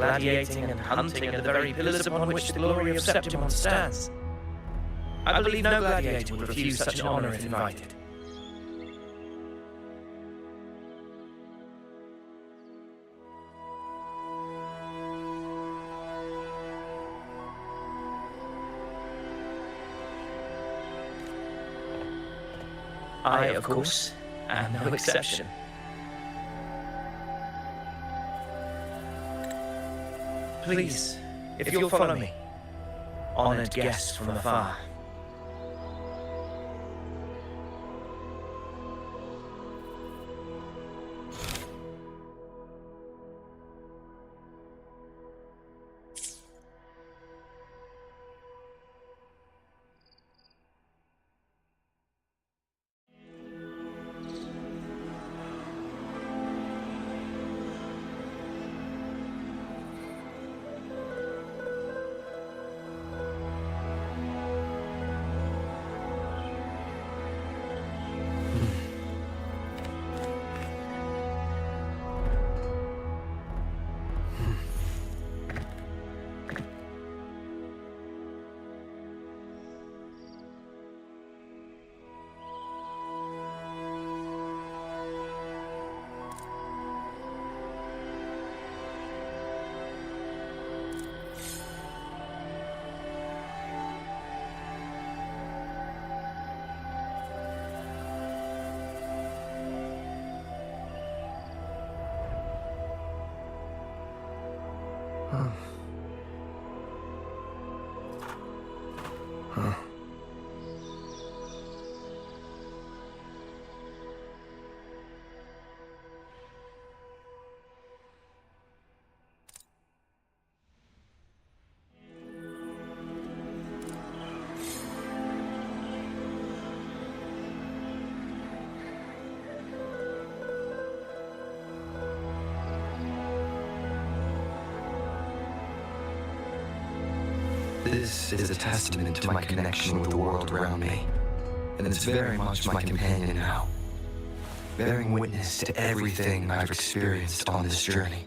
gladiating and hunting are the very pillars upon which the glory of Septimon stands. I believe no gladiator would refuse such an honor if invited. I, of course, am no exception. Please, if you'll follow me, honored guests from afar. This is a testament to my connection with the world around me, and it's very much my companion now, bearing witness to everything I've experienced on this journey.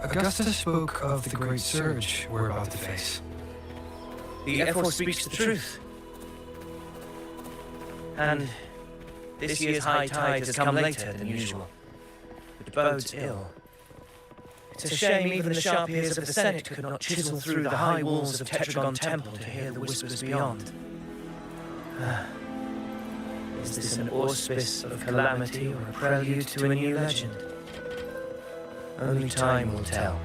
Augusta spoke of the great surge we're about to face. The Air Force speaks the truth. And this year's high tide has come later than usual. It bodes ill. It's a shame even the sharp ears of the Senate could not chisel through the high walls of Tetragon Temple to hear the whispers beyond. Is this an auspice of calamity or a prelude to a new legend? Only time will tell.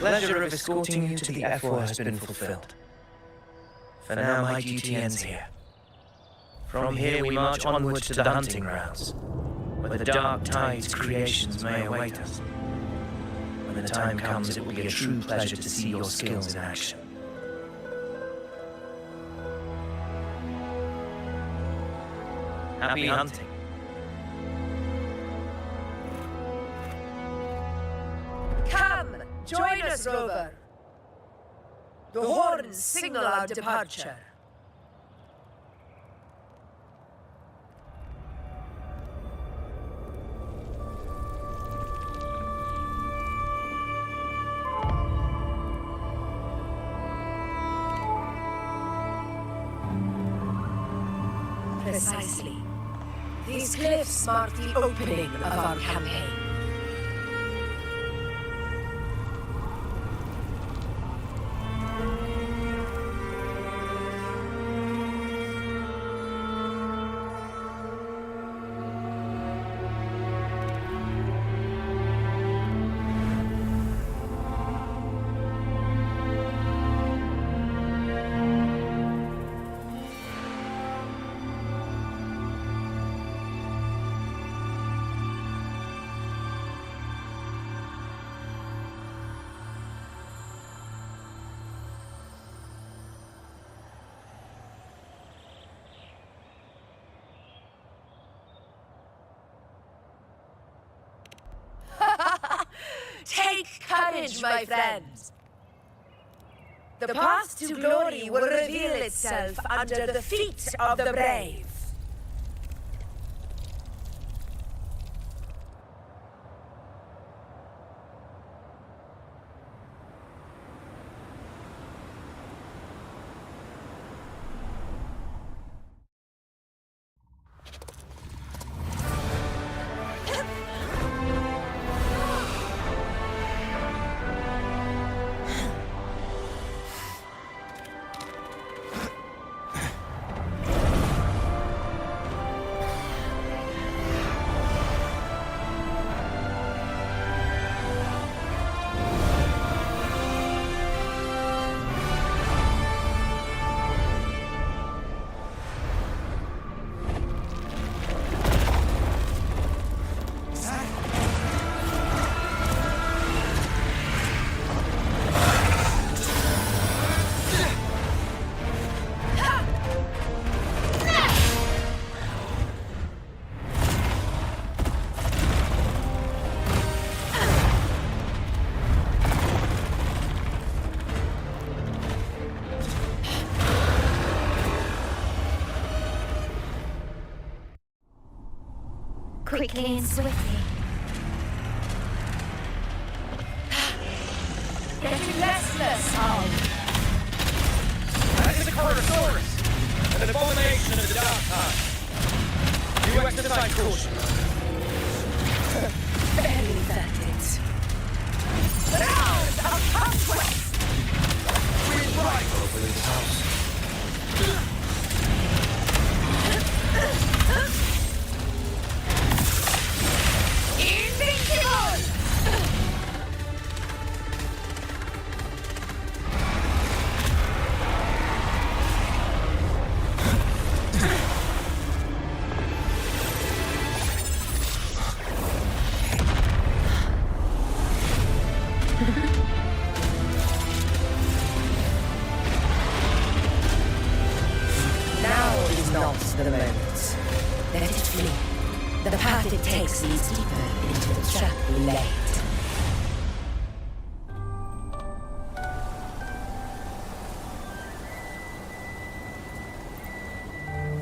pleasure of escorting you to the F4 has been fulfilled. For now, my duty ends here. From here we march onward to the hunting grounds, where the dark tide's creations may await us. When the time comes, it will be a true pleasure to see your skills in action. Happy hunting. Come, join us, Rover. The horns signal our departure. Precisely. These cliffs mark the opening of our campaign. Take courage, my friends. The path to glory will reveal itself under the feet of the brave. Quickly and swiftly. Getting restless, Hog. That is a Corosaurus, an abomination of the dark tide. You exercise caution. Very effective. Round of conquest! We ride Over this house. Invincible! Now is not the moment. Let it flee. The path it takes leads deeper into the trap we laid.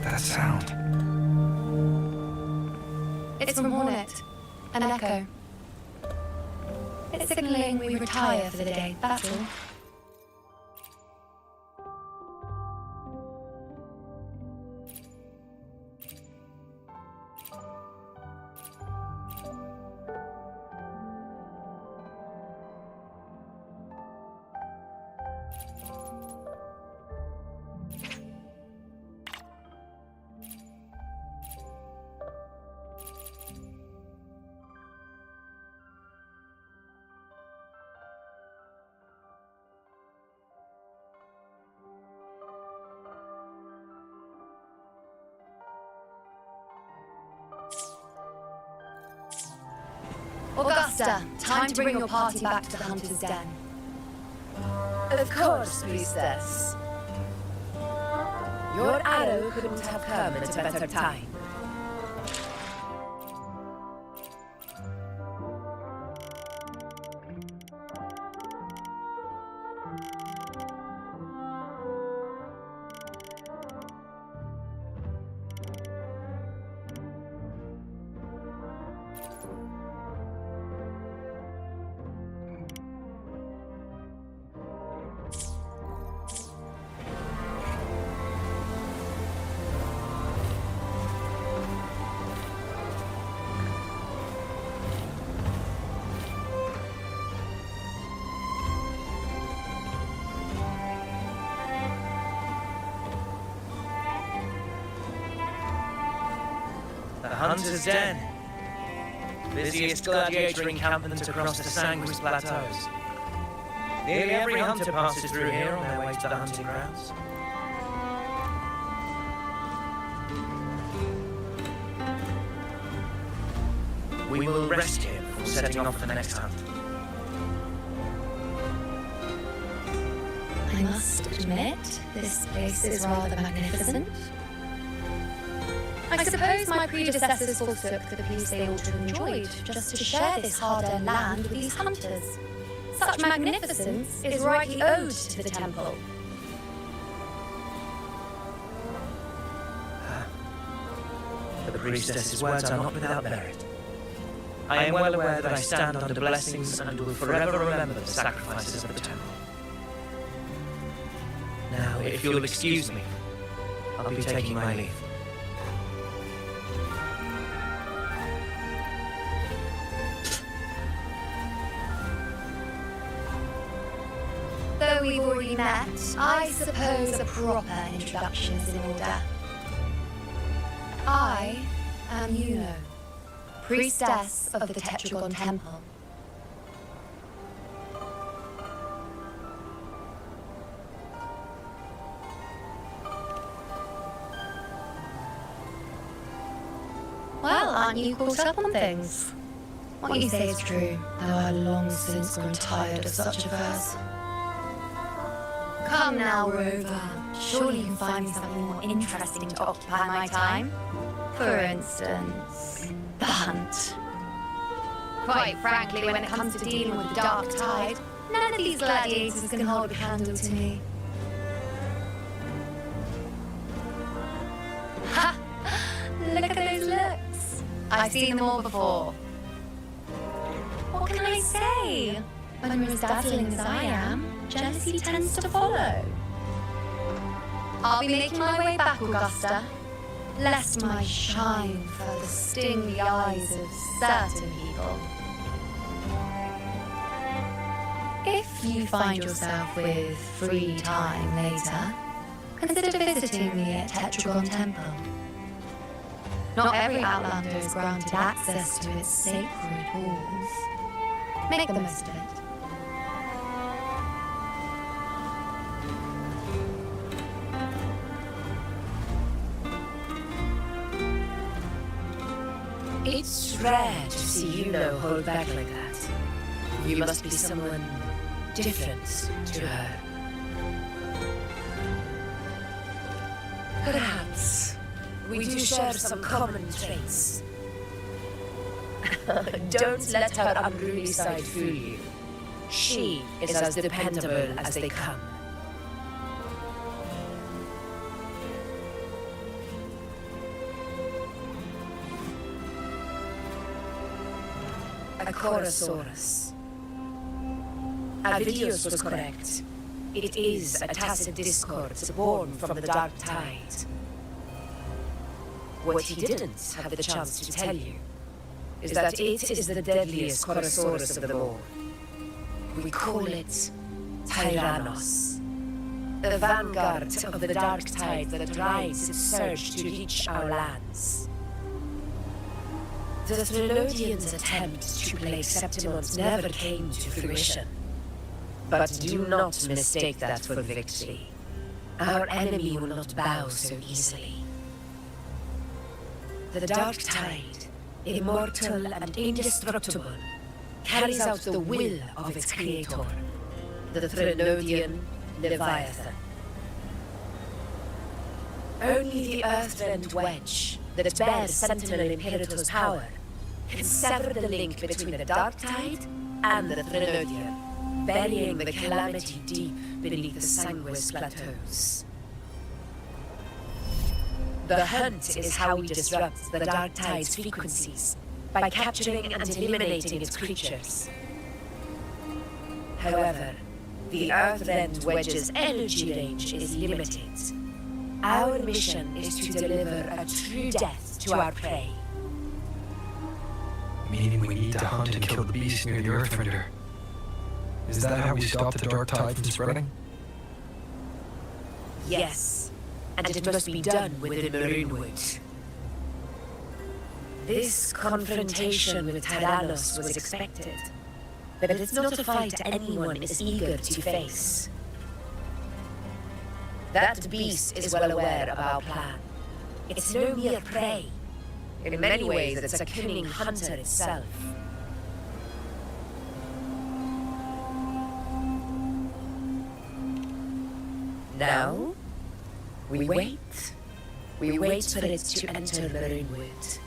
That sound. It's from Hornet. An echo. It's signaling we retire for the day, that's all. Augusta, time to bring your party back to the Hunter's Den. Of course, priestess. Your arrow couldn't have come at a better time. The Hunter's Den. Busiest gladiator encampment across the Sanguis Plateaus. Nearly every hunter passes through here on their way to the hunting grounds. We will rest here before setting off for the next hunt. I must admit, this place is rather magnificent. I suppose my predecessors forsook the peace they ought to have enjoyed just to share this hard-earned land with these hunters. Such magnificence is rightly owed to the temple. The priestess's words are not without merit. I am well aware that I stand under blessings and will forever remember the sacrifices of the temple. Now, if you'll excuse me, I'll be taking my leave. Though we've already met, I suppose a proper introduction is in order. I am Yuno, priestess of the Tetragon Temple. Well, aren't you caught up on things? What you say is true, though I've long since grown tired of such affairs. Come now, Rover. Surely you can find me something more interesting to occupy my time. For instance, the hunt. Quite frankly, when it comes to dealing with the dark tide, none of these gladiators can hold a candle to me. Ha! Look at those looks. I've seen them all before. What can I say? When you're as dazzling as I am, jealousy tends to follow. I'll be making my way back, Augusta, lest my shine further sting the eyes of certain people. If you find yourself with free time later, consider visiting me at Tetragon Temple. Not every Outlander is granted access to its sacred halls. Make the most of it. It's rare to see Yuno hold back like that. You must be someone different to her. Perhaps we do share some common traits. Don't let her unruly side fool you. She is as dependable as they come. A Chorosaurus. Avidius was correct. It is a tacit discord born from the dark tide. What he didn't have the chance to tell you is that it is the deadliest Chorosaurus of them all. We call it Tyrannos, the vanguard of the dark tide that rides its surge to reach our lands. The Trilodians' attempt to play Septimons never came to fruition. But do not mistake that for victory. Our enemy will not bow so easily. The dark tide, immortal and indestructible, carries out the will of its creator, the Threnodian Leviathan. Only the Earthrend Wedge, that bears Sentinel Imperator's power, can sever the link between the Dark Tide and the Threnodian, burying the calamity deep beneath the Sanguis plateaus. The hunt is how we disrupt the Dark Tide's frequencies, by capturing and eliminating its creatures. However, the Earthrend Wedge's energy range is limited. Our mission is to deliver a true death to our prey. Meaning we need to hunt and kill the beast near the Earthrender. Is that how we stop the Dark Tide from spreading? Yes, and it must be done within Maroonwood. This confrontation with Tyrannos was expected, but it's not a fight anyone is eager to face. That beast is well aware of our plan. It's no mere prey. In many ways, it's a cunning hunter itself. Now, we wait. We wait for it to enter Maroonwood.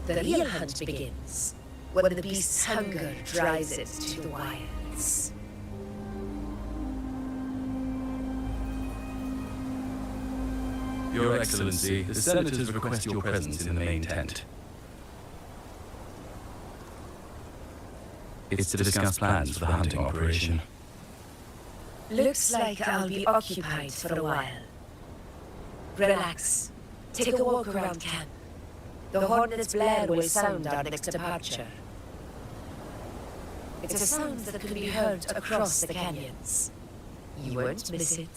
The real hunt begins when the beast's hunger drives it to the wilds. Your Excellency, the Senators request your presence in the main tent. It's to discuss plans for the hunting operation. Looks like I'll be occupied for a while. Relax. Take a walk around camp. The hornet's blare will sound our next departure. It's a sound that can be heard across the canyons. You won't miss it.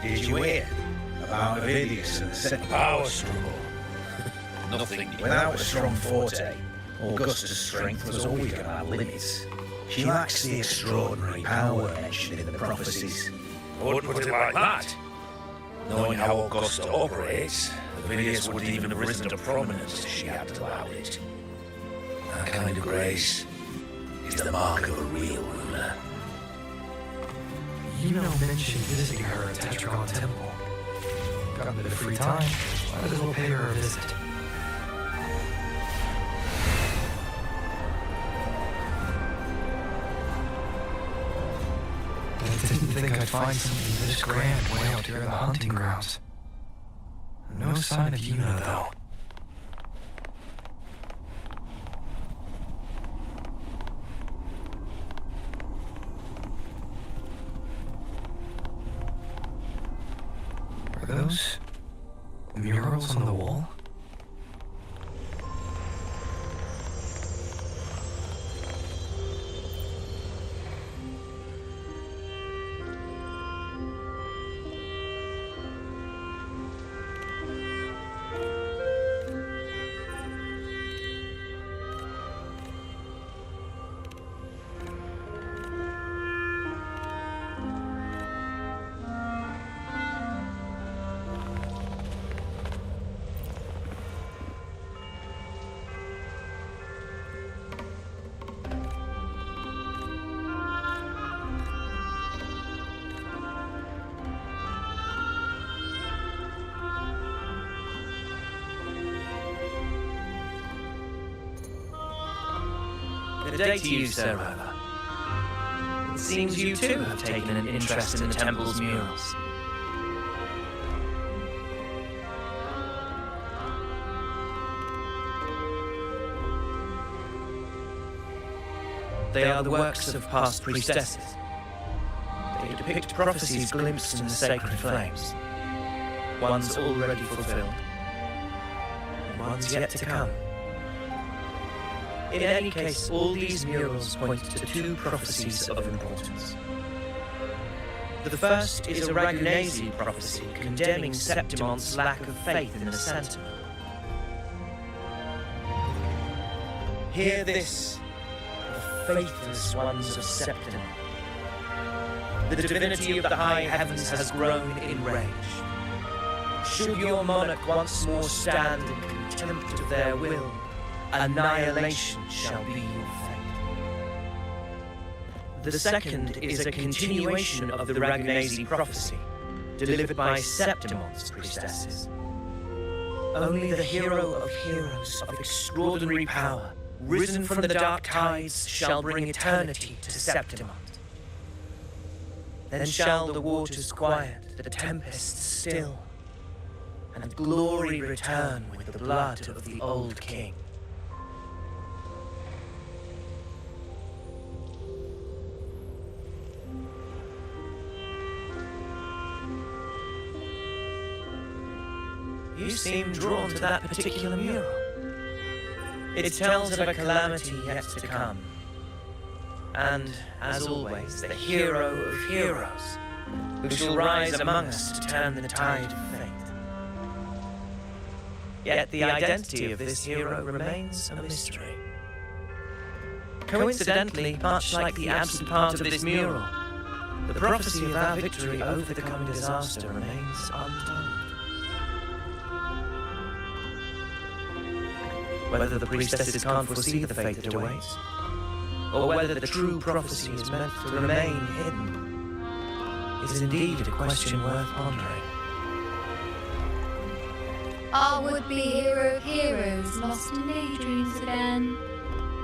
Did you hear about Avidius and the second power struggle? Nothing. Without a strong forte, Augusta's strength was always going to have limits. She lacks the extraordinary power mentioned in the prophecies. I wouldn't put it like that. Knowing how Augusta operates, Avidius wouldn't even have risen to prominence if she hadn't allowed it. That kind of grace is the mark of a real ruler. You mentioned visiting her at Tetragon Temple. Got a bit of free time. Might as well pay her a visit. I didn't think I'd find something this grand way out here in the hunting grounds. No sign of Yuna, though. Are those murals on the wall? Good day to you, Sir Rover. It seems you too have taken an interest in the temple's murals. They are the works of past priestesses. They depict prophecies glimpsed in the sacred flames. Ones already fulfilled, and ones yet to come. In any case, all these murals point to two prophecies of importance. The first is a Ragunasi prophecy condemning Septimon's lack of faith in the Sentinel. Hear this, the faithless ones of Septimon. The divinity of the high heavens has grown in rage. Should your monarch once more stand in contempt of their will, annihilation shall be your fate. The second is a continuation of the Ragunasi prophecy, delivered by Septimon's priestesses. Only the hero of heroes of extraordinary power, risen from the dark tides, shall bring eternity to Septimon. Then shall the waters quiet, the tempests still, and glory return with the blood of the old king. You seem drawn to that particular mural. It tells of a calamity yet to come. And, as always, the hero of heroes, who shall rise among us to turn the tide of fate. Yet the identity of this hero remains a mystery. Coincidentally, much like the absent part of this mural, the prophecy of our victory over the coming disaster remains untold. Whether the priestesses can't foresee the fate that awaits, or whether the true prophecy is meant to remain hidden, is indeed a question worth pondering. Our would-be hero of heroes lost in daydreams again.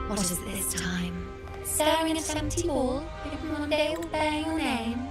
What is it this time? Staring at an empty wall, hoping one day will bear your name.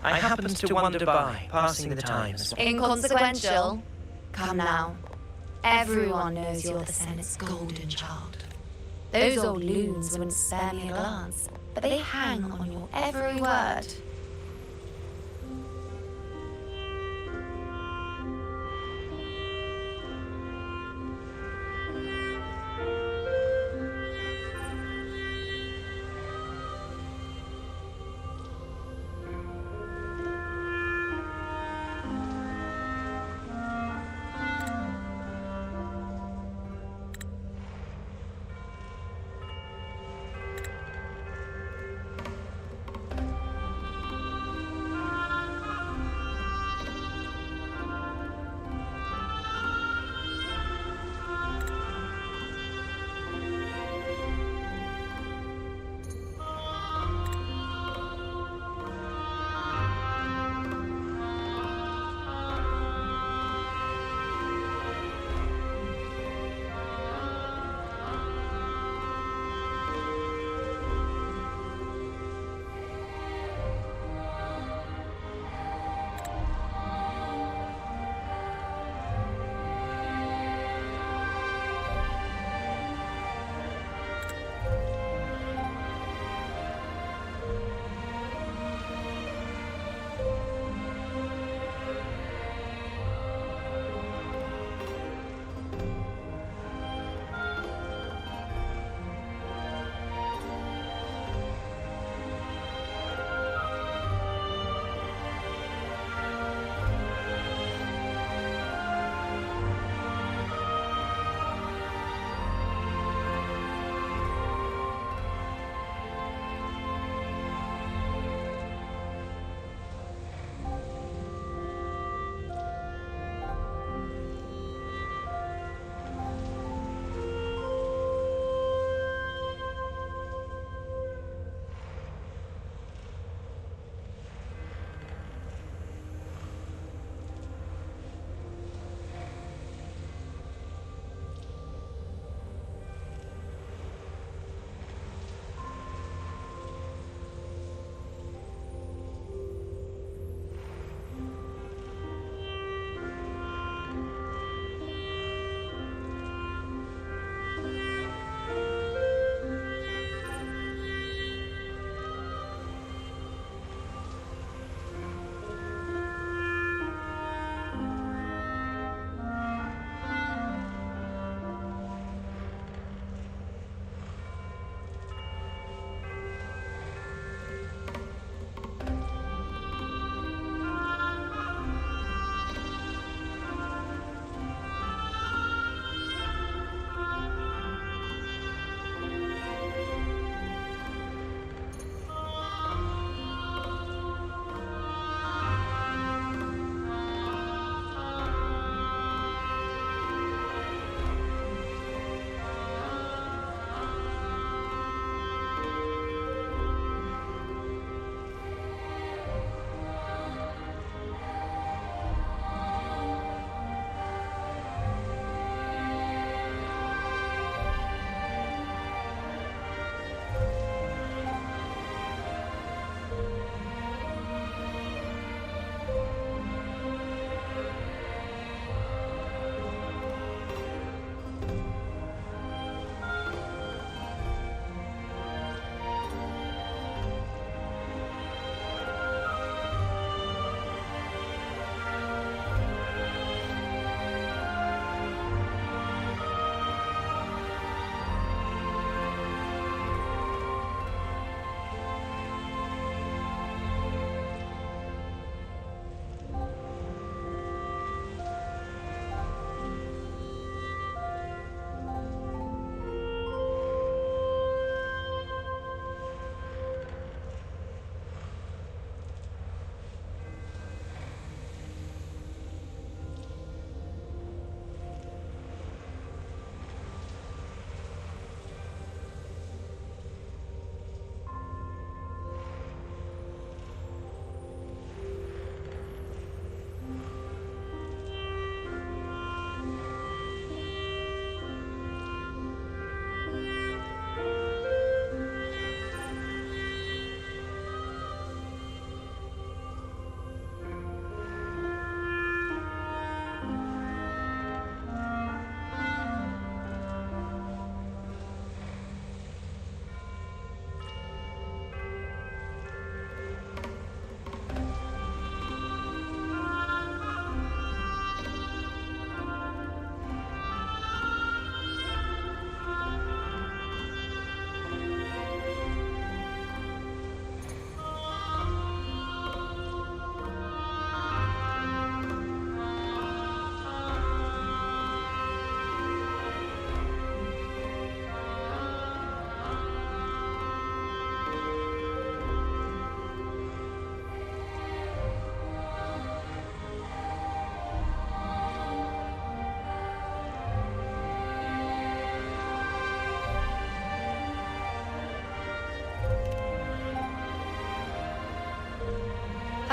I happened to wander by, passing the time as well. Inconsequential. Come now. Everyone knows you're the Senate's golden child. Those old loons wouldn't spare me a glance, but they hang on your every word.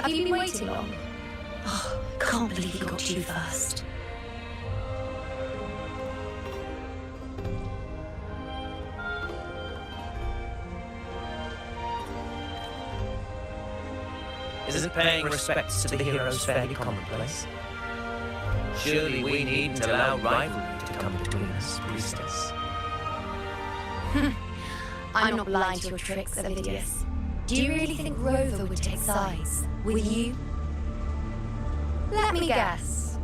Have you been waiting long? Oh, can't believe he got to you first. Isn't paying respects to the heroes fairly commonplace? Surely we needn't allow rivalry to come between us, priestess. I'm not blind to your tricks, Ovidius. Do you really think Rover would take sides with you? Let me guess.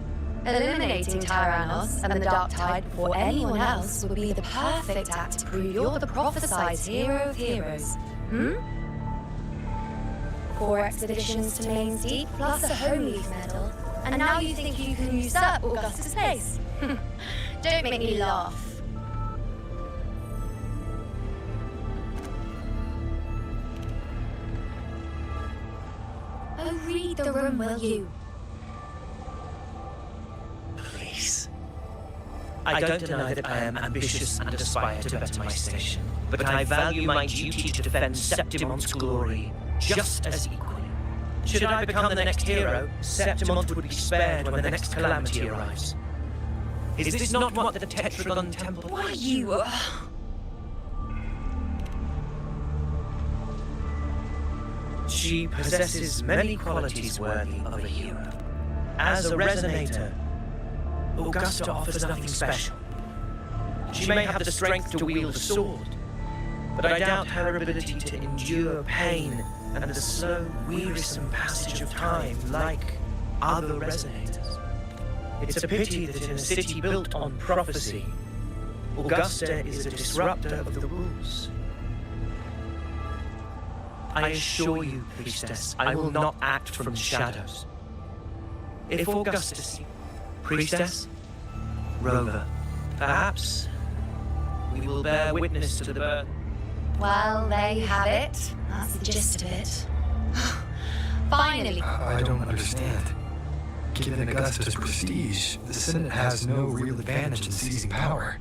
Eliminating Tyrannos and the Dark Tide before anyone else would be the perfect act to prove you're the prophesized hero of heroes. 4 expeditions to Main's Deep, plus a Home Leaf medal, and now you think you can usurp Augustus' place? Don't make me laugh. Oh, read the room, will you? Please. I don't deny that I am ambitious and aspire to better my station, but I value my duty to defend Septimon's glory just as equally. Should I become the next hero, Septimont would be spared when the next calamity arrives. Is this not what the Tetragon Temple... Why you... She possesses many qualities worthy of a hero. As a resonator, Augusta offers nothing special. She may have the strength to wield a sword, but I doubt her ability to endure pain and the slow, wearisome passage of time like other resonators. It's a pity that in a city built on prophecy, Augusta is a disruptor of the rules. I assure you, Priestess, I will not act from the shadows. If Augustus... Priestess? Rover, perhaps we will bear witness to the birth. Well, there you have it. That's the gist of it. Finally. I don't understand. Given Augustus' prestige, the Senate has no real advantage in seizing power.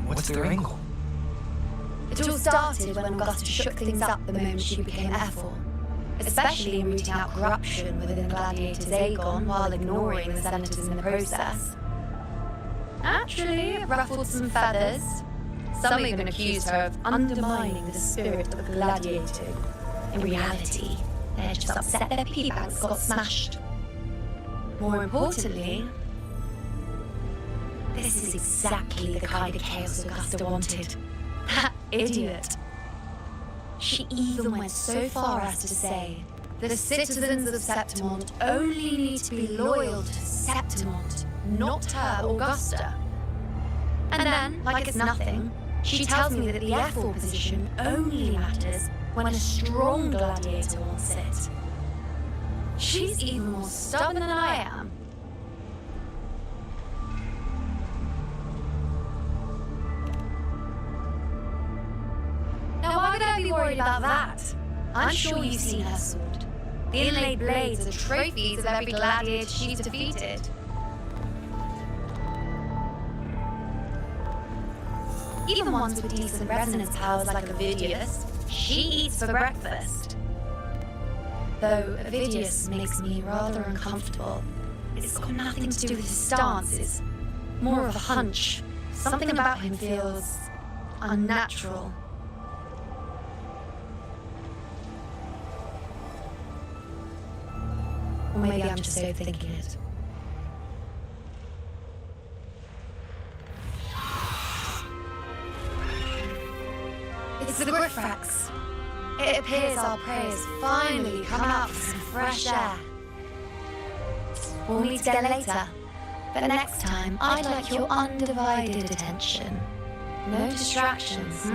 What's their angle? It all started when Augusta shook things up the moment she became F4, especially in rooting out corruption within Gladiator's Aegon while ignoring the senators in the process. Naturally, it ruffled some feathers. Some even accused her of undermining the spirit of Gladiator. In reality, they had just upset their piggy banks got smashed. More importantly, this is exactly the kind of chaos Augusta wanted. That idiot. She even went so far as to say, the citizens of Septimont only need to be loyal to Septimont, not her, Augusta. And then, like it's nothing, she tells me that the F4 position only matters when a strong gladiator wants it. She's even more stubborn than I am. Now, why would I be worried about that? I'm sure you've seen her sword. The inlaid blades are trophies of every gladiator she's defeated. Even ones with decent resonance powers like Ovidius, she eats for breakfast. Though Ovidius makes me rather uncomfortable. It's got nothing to do with his stance, it's more of a hunch. Something about him feels unnatural. Or maybe I'm just overthinking it. It's the Griffrax. It appears our prey has finally come out for some fresh air. We'll meet again later. But next time, I'd like your undivided attention. No distractions,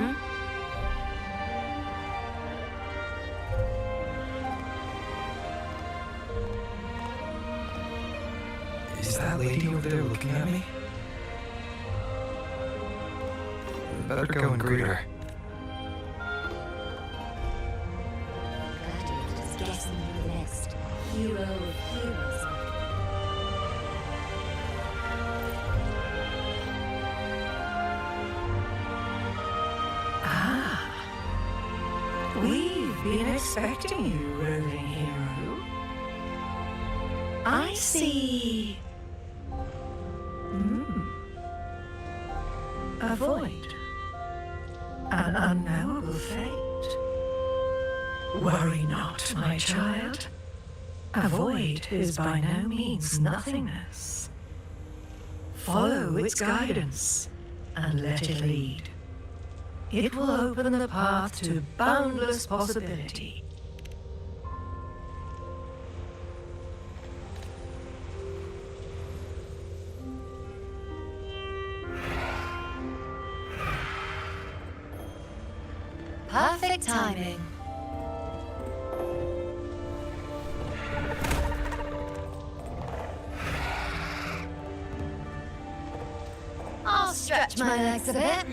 Is that lady over there looking at me? Better go and greet her. Gladiators guessing who the next hero of heroes are. We've been expecting you, roving hero. I see. A void. An unknowable fate. Worry not, my child. A void is by no means nothingness. Follow its guidance and let it lead. It will open the path to boundless possibility. Perfect timing. I'll stretch my legs a bit.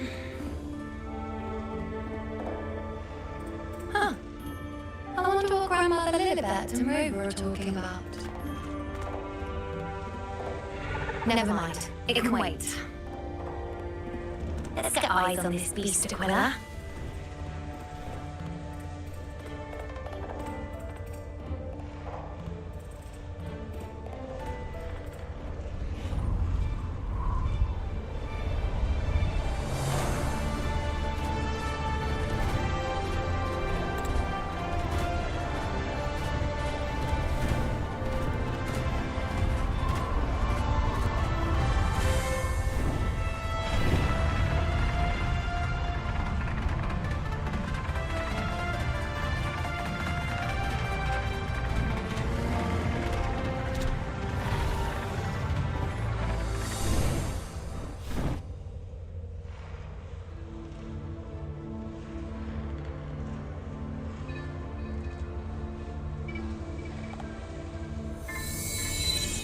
Huh. I wonder what Grandmother Lilibet and Rover are talking about. Never mind. It can wait. Let's get eyes on this beast, Aquila.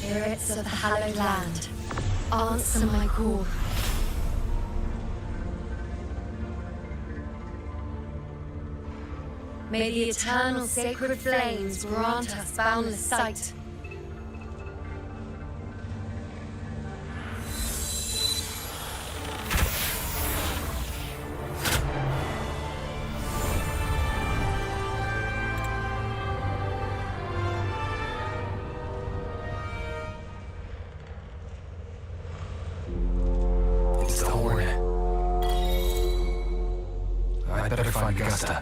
Spirits of the hallowed land, answer my call. May the eternal sacred flames grant us boundless sight. It's the horn. I better find Gusta.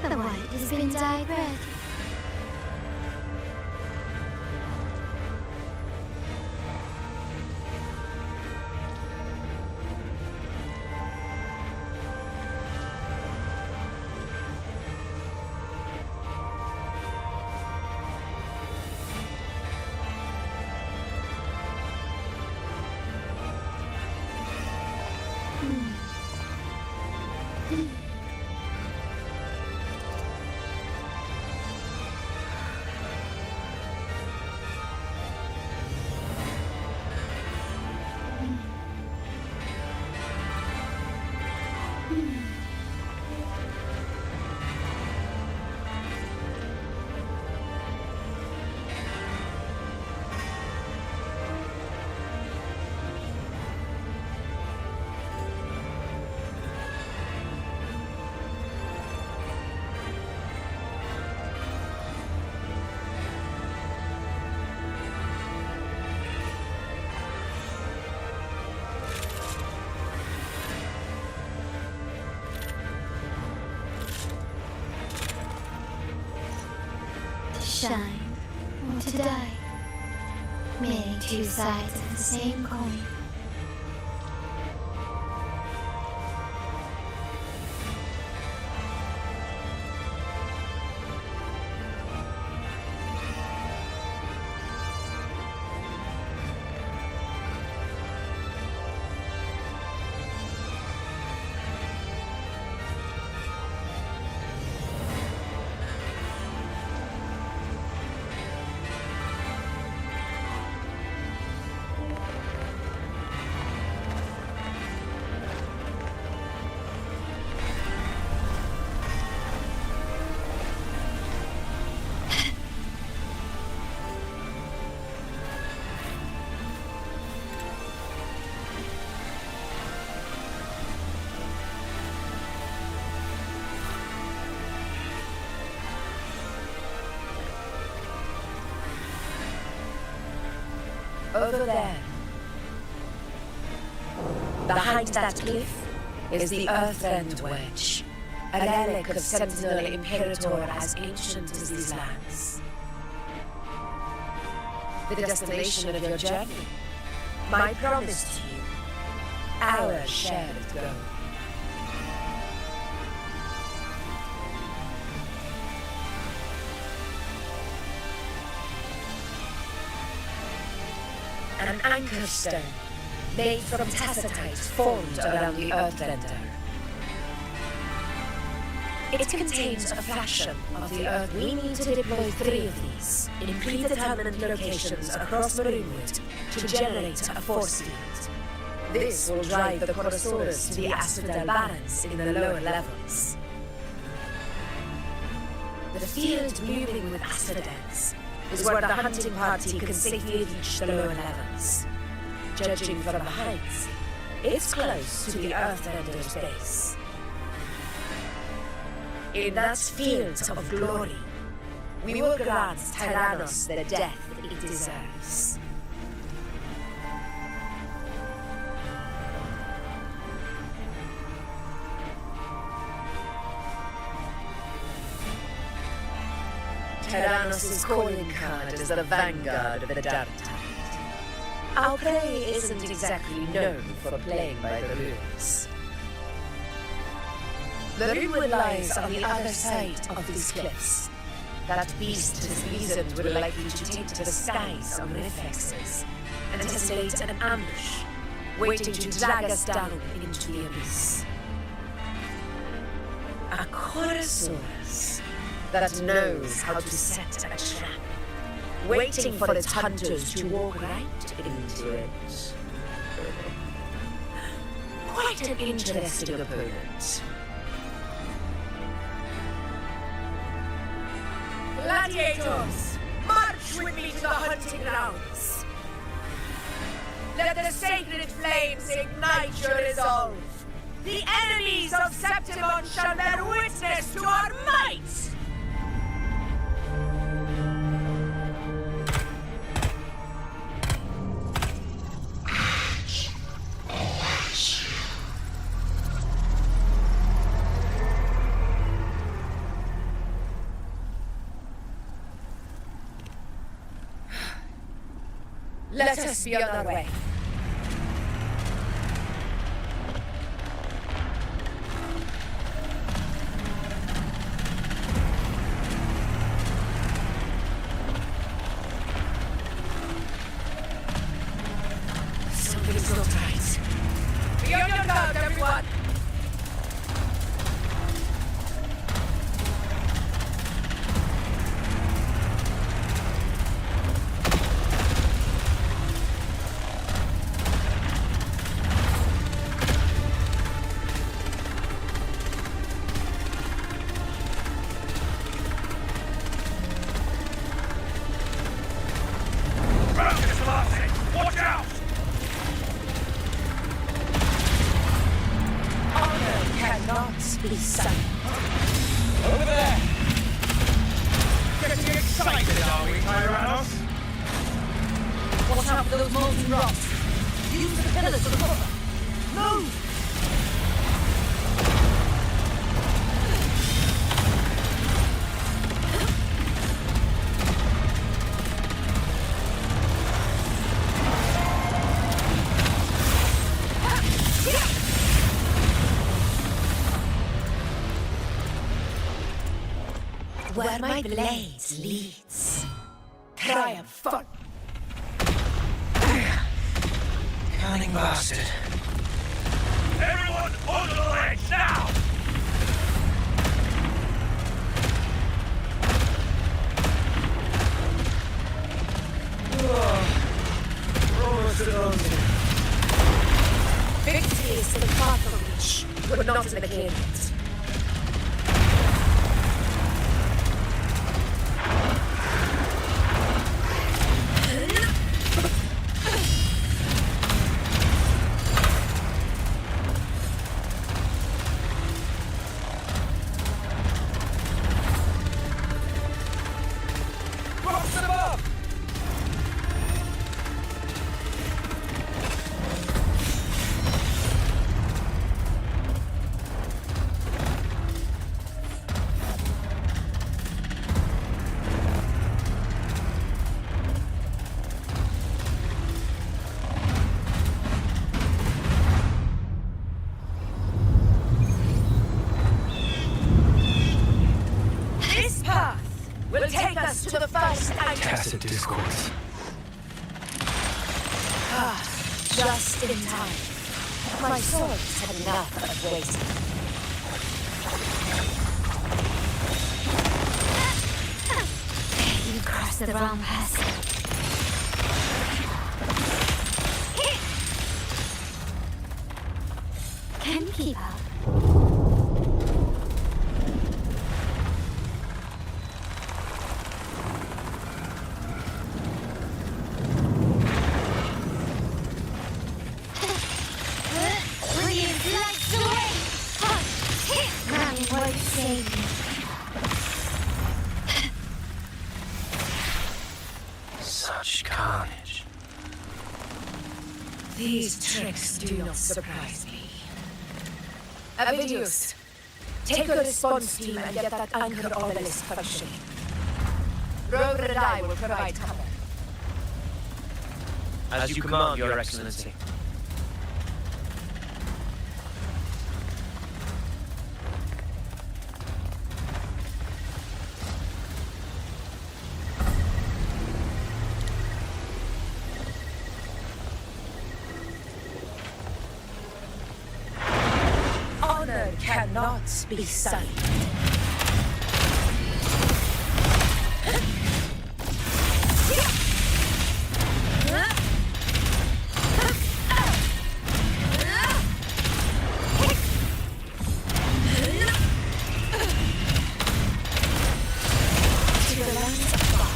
The white has been dyed red. Shine or to die. Merely two sides of the same coin. Over there, behind that cliff, is the Earth End Wedge. A relic of Sentinel Imperator as ancient as these lands. The destination of your journey. My promise to you. Our shared goal. An anchor stone, made from tacitite formed around the Earthlender. It contains a fraction of the Earth. We need to deploy 3 of these in predetermined locations across Marinewood to generate a force field. This will drive the Chorosaurus to the Asphodel Barrens in the lower levels. The field moving with asphodels is where the hunting party can safely reach the lower levels. Judging from the heights, it's close to the Earthrender's base. In that field of glory, we will grant Tyrannos the death it deserves. Tyrannos' calling card is the vanguard of the Dark Tide. Our prey isn't exactly known for playing by the rules. The Rimwood lies on the other side of these cliffs. That beast has reasoned we're likely to take to the skies on reflexes and has laid an ambush, waiting to drag us down into the abyss. A Chorosaurus that knows how to set a trap, waiting for its hunters to walk right into it. Quite an interesting opponent. Gladiators, march with me to the hunting grounds. Let the sacred flames ignite your resolve. The enemies of Septimon shall bear witness to our might! Let us be on our way. Something's not right. Be on your guard, everyone! Watch out! Honor cannot be sunk. Over there! Getting excited, are we, Tyrannos? Watch out for those molten rocks. Use the pillars for cover. Move! Where my blade leads. Triumphant. Cunning bastard. Everyone onto the ledge, now! We're almost at home. Victory is the path of reach, but not in the clearance. Tacit discourse. Just in time. My swords had enough of waiting. You crossed the wrong person. Can you keep up? Brilliant lights away! Now you won't save me. Such carnage. These tricks do not surprise me. Avidius, take a response team and get that anchor obelisk functioning. Rover and I will provide cover. As you command, Your Excellency. Honor cannot be sullied. To the lands of fire.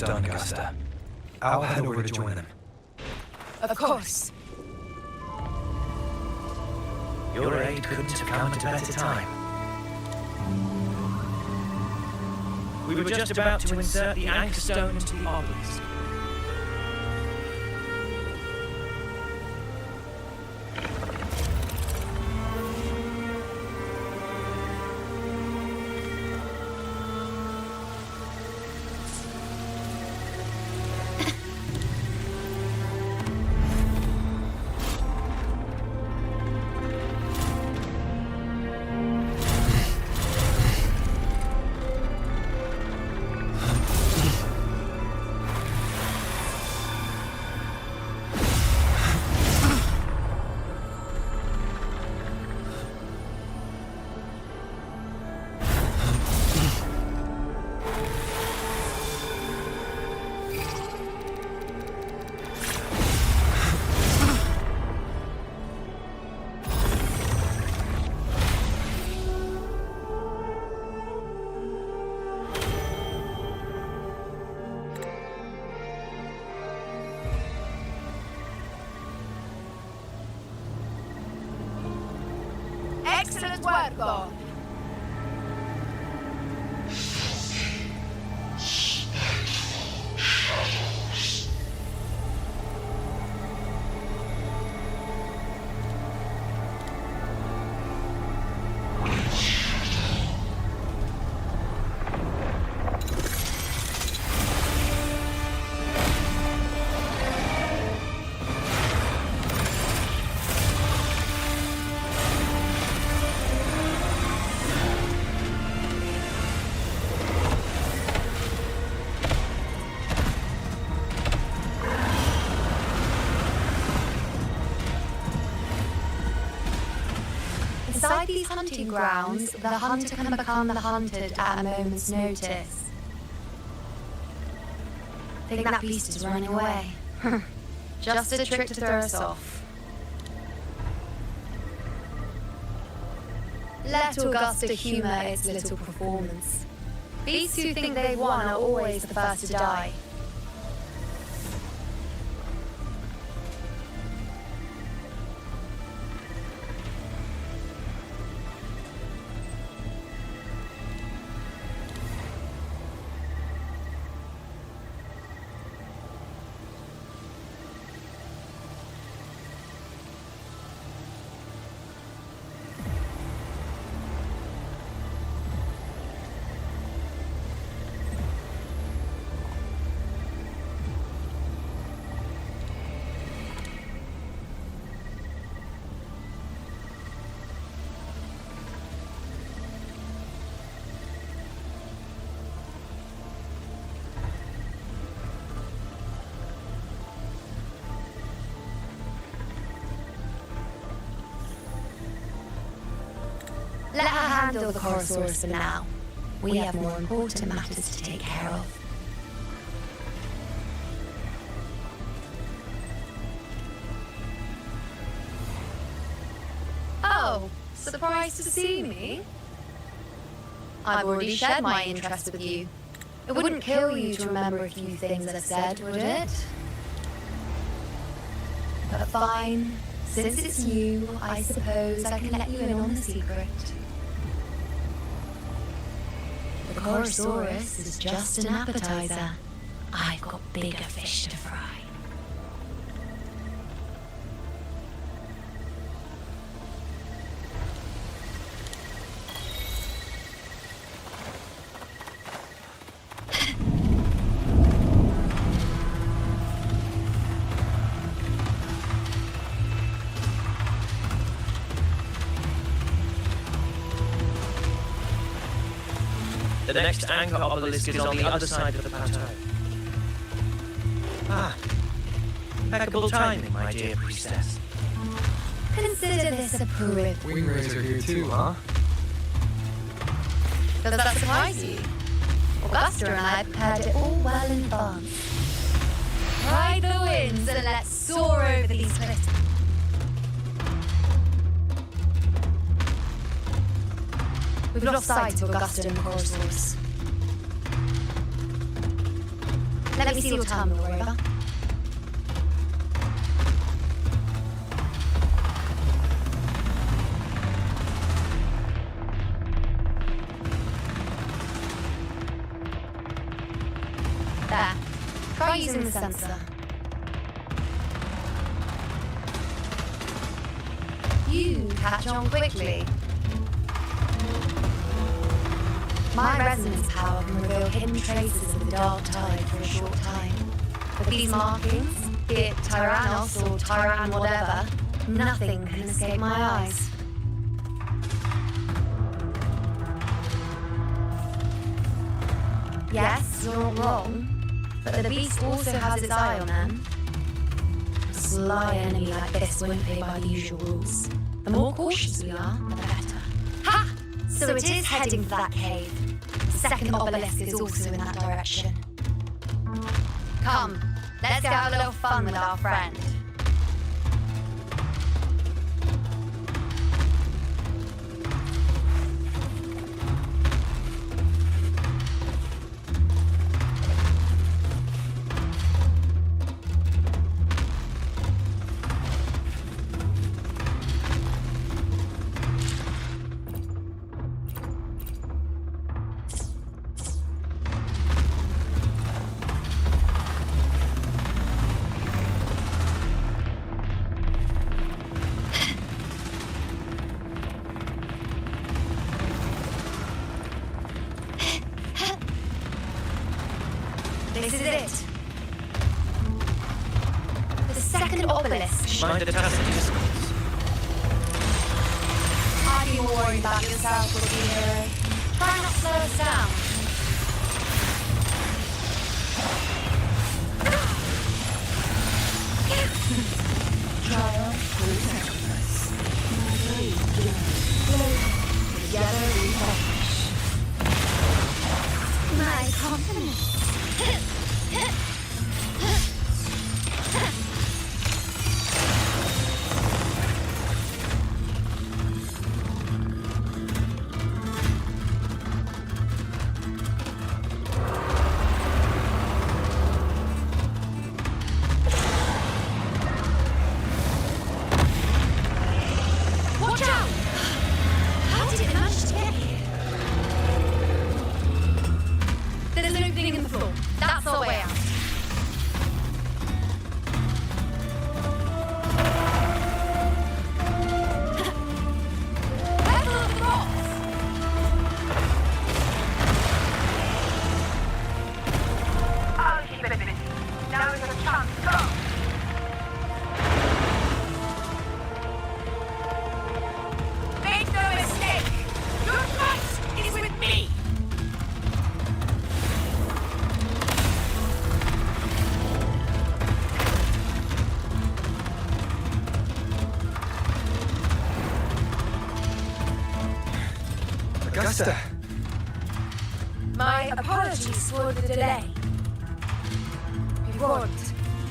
Done, Augusta. I'll head over to join them. Of course. Your aid couldn't have come at a better time. We were just about to insert the anchor stone into the obelisk. Excellent work, God. Inside these hunting grounds, the hunter can become the hunted at a moment's notice. Think that beast is running away. Just a trick to throw us off. Let Augusta humour its little performance. Beasts who think they've won are always the first to die. Let her handle the Chorosaurus for now. We have more important matters to take care of. Oh, surprised to see me? I've already shared my interest with you. It wouldn't kill you to remember a few things I said, would it? But fine. Since it's you, I suppose I can let you in on the secret. The Chorosaurus is just an appetizer. I've got bigger fish to fry. The next anchor obelisk is on the other side of the plateau. Ah, impeccable timing, my dear priestess. Consider this a proof. Wingrays are here too, huh? Does that surprise you? Augusta and I prepared it all well in advance. Ride the winds and let's soar over these cliffs. We've lost sight of Augusta and the Chorosaurus. Let me see your terminal, Rover. There. Try using the sensor. You catch on quickly. My resonance power can reveal hidden traces of the dark tide for a short time. But these markings, be it Tyrannos or Tyran whatever, nothing can escape my eyes. Yes, you're not wrong, but the beast also has its eye on them. A sly enemy like this won't play by the usual rules. The more cautious we are, the better. Ha! So it is heading for that cave. The second obelisk is also in that direction. Come, let's go have a little fun with our friend. This is it. The second obelisk. Mind the tacit distance. I'd be more worried about yourself, rookie hero. Try not to slow us down. Trial through sacrifice. Together we perish. My compliments. Master! My apologies for the delay. Be warned,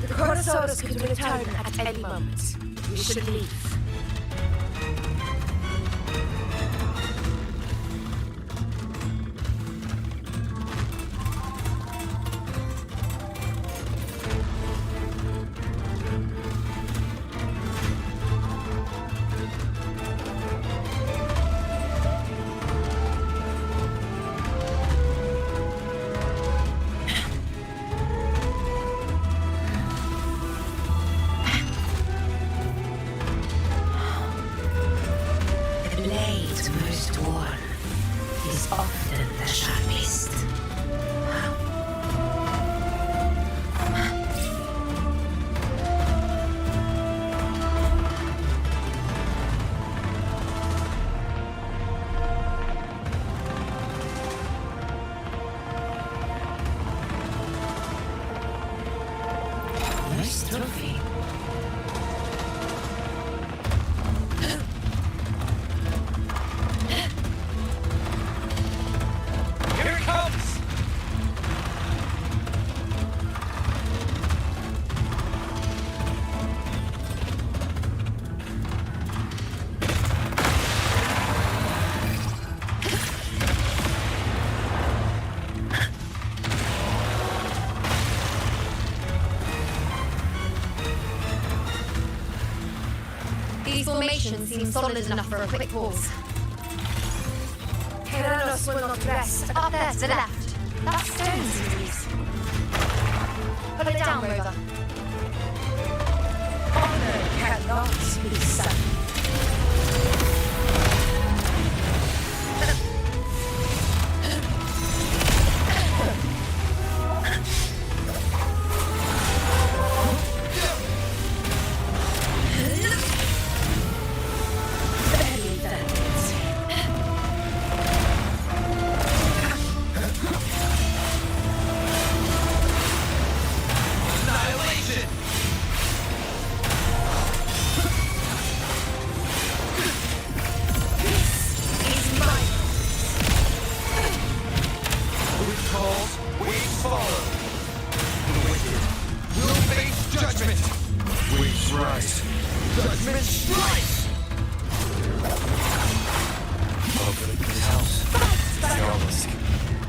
the Chorosaurus could return at any moment. We should leave. Often the sharpest. Nice trophy. These formations seem solid enough for a quick pause. Tyrannos will not rest. Up there to the left. That stone seems. Put it down, Rover. Honor cannot be sunk.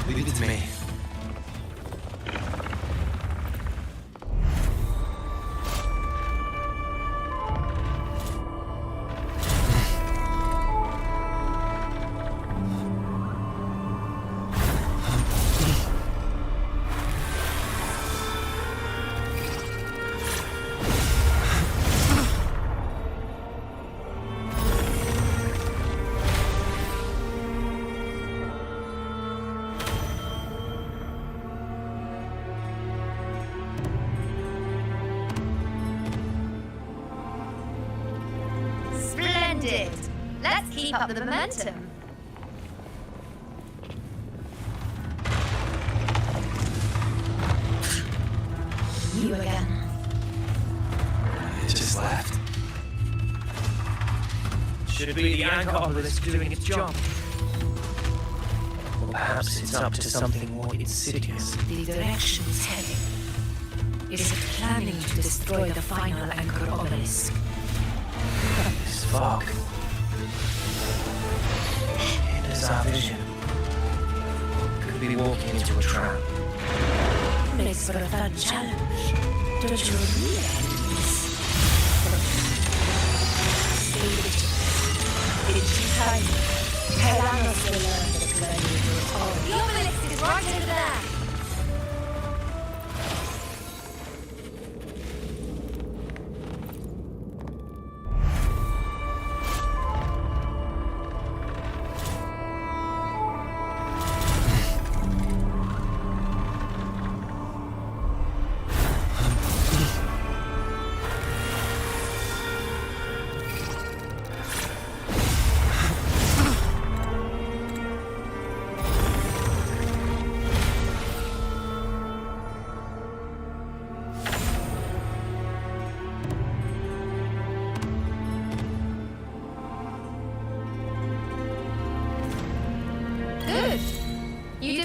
Leave it to me. Let's keep up the momentum. You again. It just left. Should be the anchor obelisk doing its job. Or perhaps it's up to something more insidious. The direction it's heading. Is it planning to destroy the final anchor obelisk? This fog. It is our vision. Could be walking into a trap. Makes for a fun challenge. Don't you agree, enemies? It's time. Tyrannos will learn the gladiator all. The obelisk is right over there.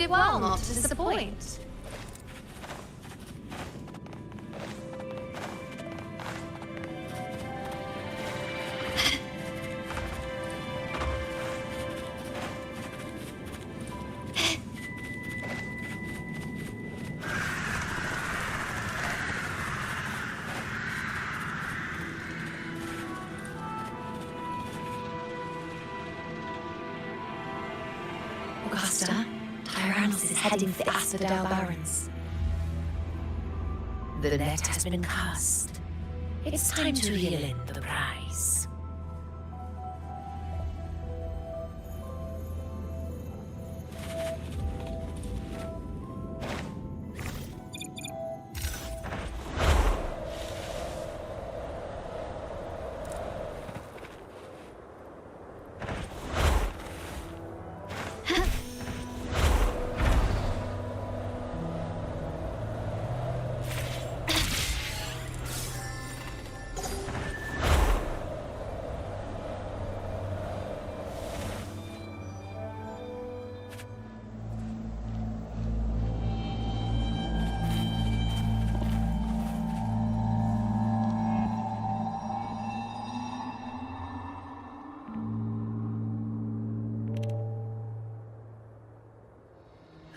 did well not to disappoint. Augusta, Tyrannus is heading for the Asphodel Barrens. The net has been cast. It's time to reel in the prize.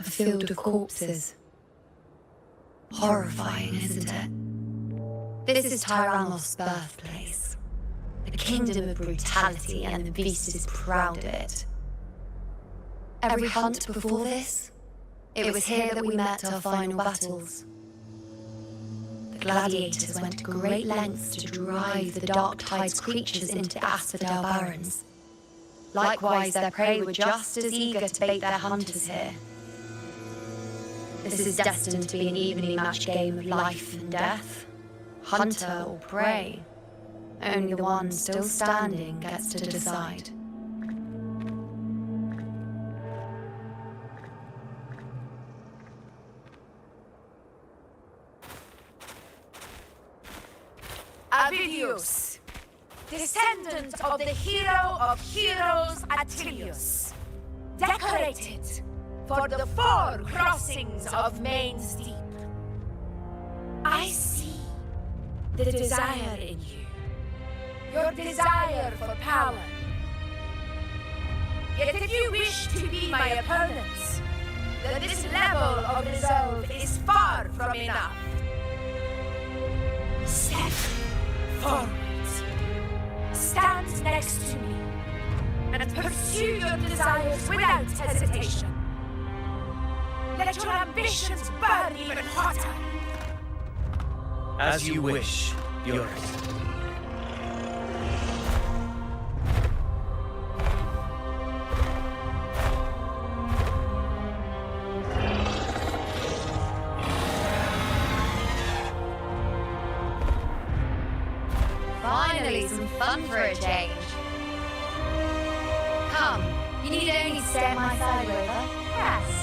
A field of corpses. Horrifying, isn't it? This is Tyrannus' birthplace. A kingdom of brutality, and the beast is proud of it. Every hunt before this, it was here that we met our final battles. The gladiators went to great lengths to drive the Dark Tide's creatures into the Asphodel Barrens. Likewise, their prey were just as eager to bait their hunters here. This is destined to be an evenly matched game of life and death. Hunter or prey. Only the one still standing gets to decide. Avidius, descendant of the hero of heroes Attilius, decorated for the 4 crossings of Main's Deep. I see the desire in you, your desire for power. Yet if you wish to be my opponents, then this level of resolve is far from enough. Step forward. Stand next to me and pursue your desires without hesitation. Let your ambitions burn even hotter. As you wish, Yuri. Finally, some fun for a change. Come, you need only stay at my side, Rover. Rest.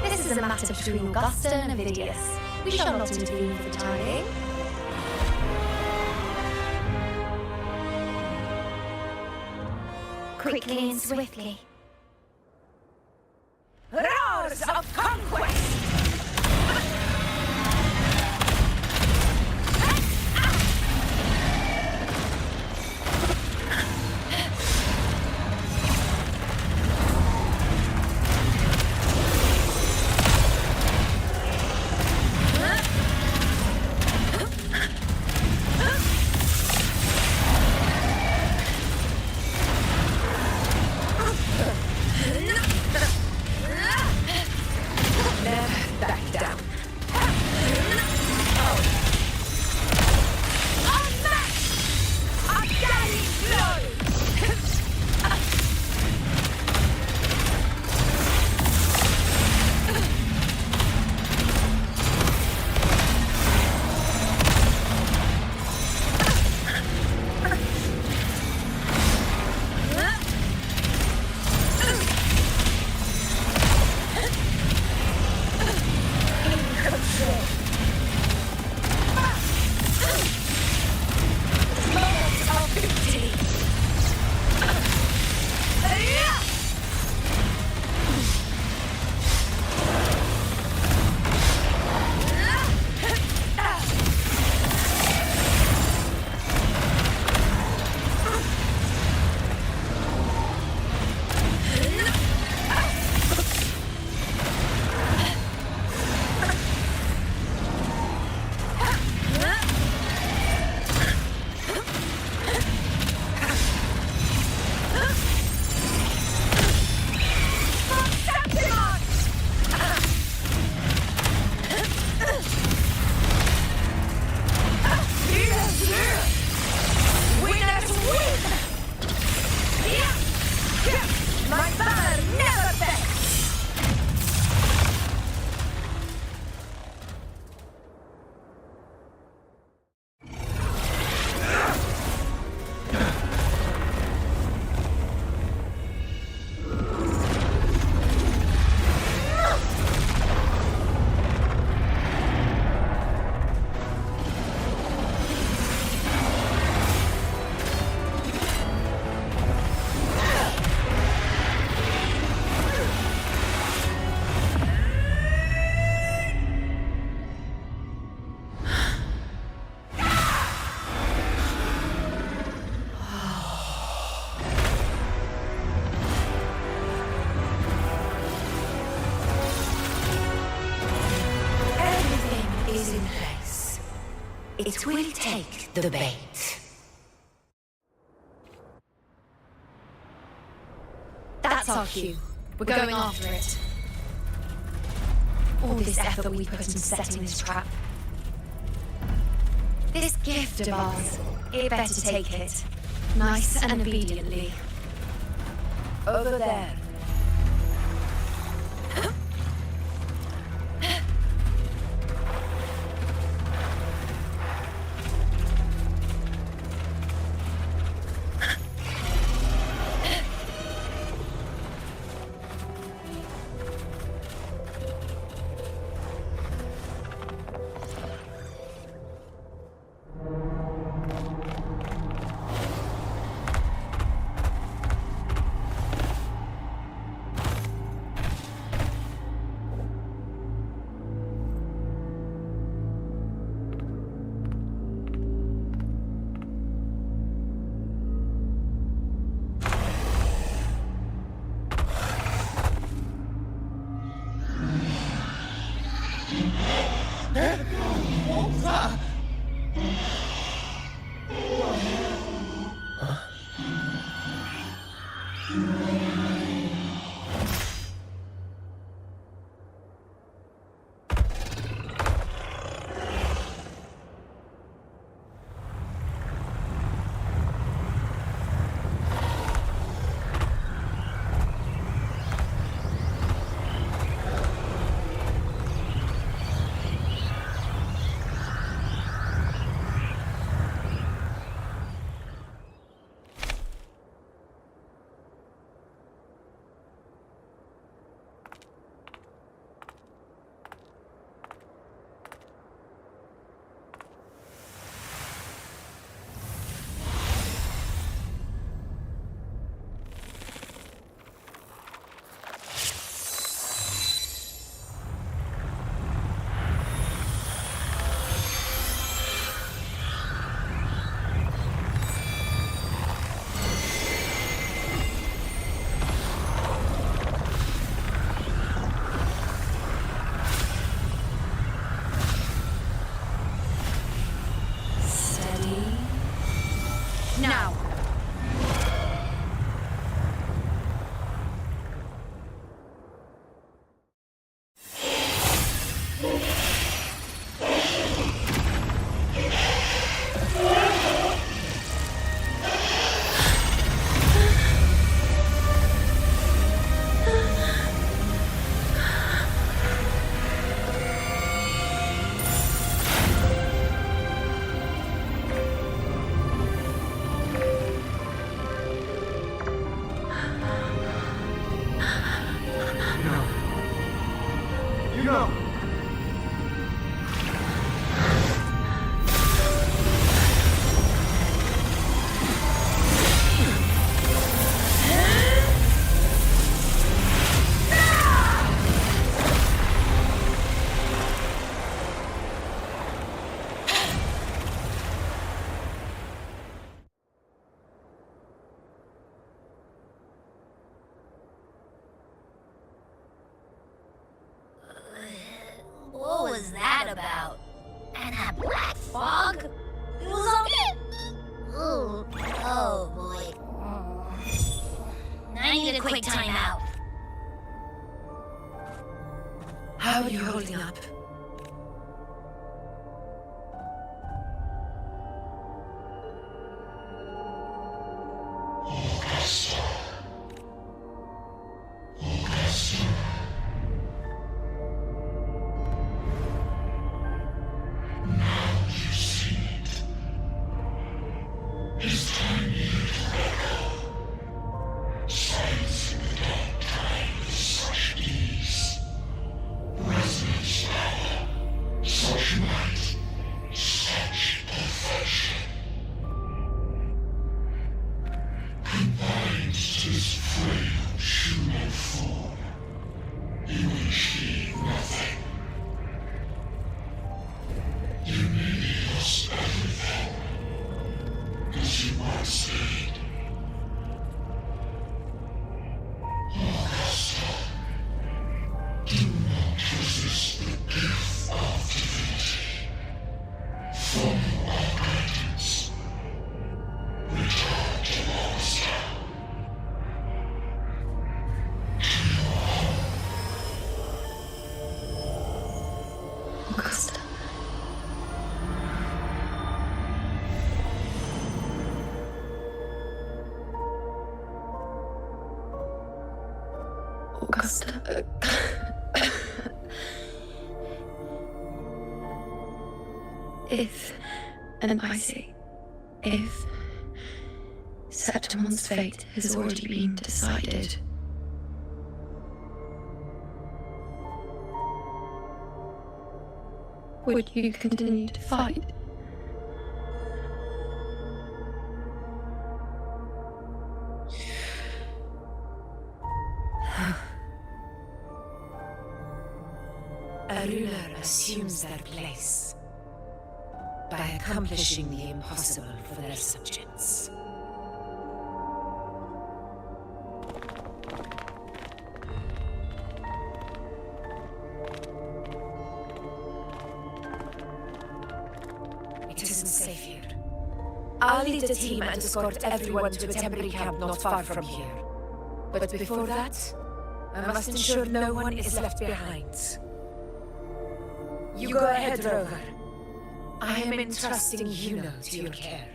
This is a matter between Augusta and Avidius. We shall not intervene for the time being. Quickly and swiftly. Roars of conquest! It will take the bait. That's our cue. We're going after it. All this effort we put into setting this trap. This gift of ours, it better take it. Nice and obediently. Over there. What was that about? And that black fog? It was all... Ooh. Oh, boy. I need a quick timeout. How are you holding up? From If, and I say, if Septimon's fate has already been decided, would you continue to fight? A ruler assumes their place by accomplishing the impossible for their subjects. It isn't safe here. I'll lead a team and escort everyone to a temporary camp not far from here. But before that, I must ensure no one is left behind. You go ahead, Rover. I am entrusting Juno to your care.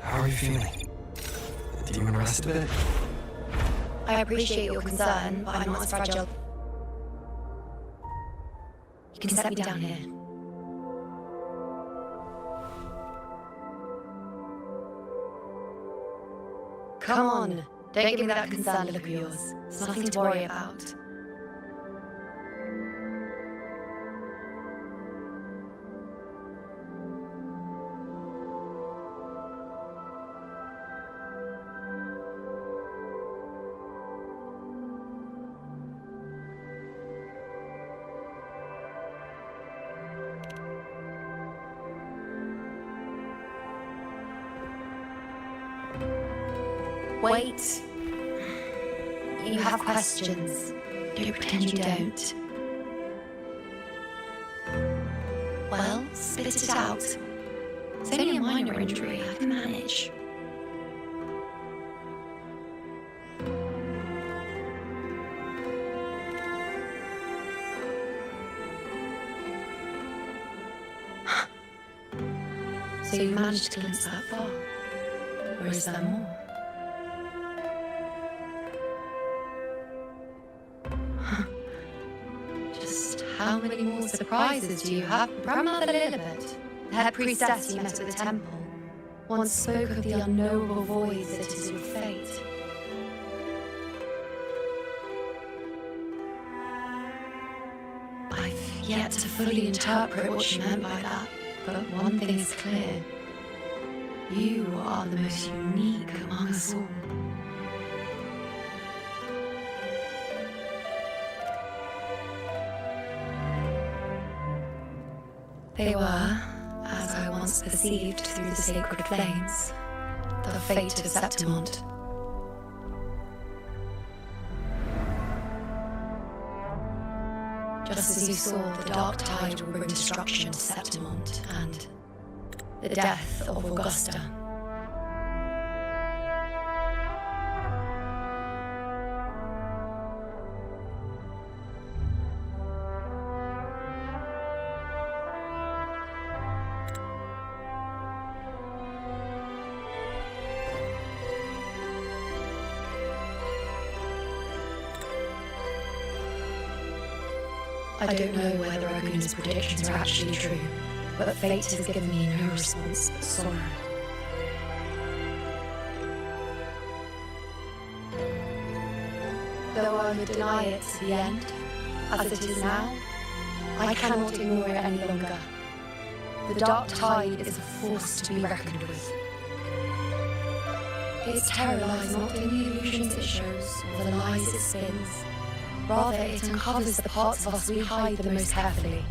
How are you feeling? Do you want to rest a bit? I appreciate your concern, but I'm not as fragile. You can set me down here. Come on, don't give me that concerned look of yours. It's nothing to worry about. Wait. You have questions. Don't pretend you don't. Well, spit it out. It's only a minor injury, I can manage. So you managed to glimpse that far? Or is there more? How many more surprises do you have? Grandmother Lilibet, the head priestess you met at the temple, once spoke of the unknowable void that is your fate. I've yet to fully interpret what she meant by that, but one thing is clear. You are the most unique among us all. They were, as I once perceived through the sacred flames, the fate of Septimont. Just as you saw the dark tide will bring destruction to Septimont and the death of Augusta. I don't know whether Agun's predictions are actually true, but fate has given me no response but sorrow. Though I would deny it to the end, as it is now, I cannot ignore it any longer. The dark tide is a force to be reckoned with. Its terror lies not in the illusions it shows or the lies it spins. Rather, it uncovers the parts of us we hide the most carefully,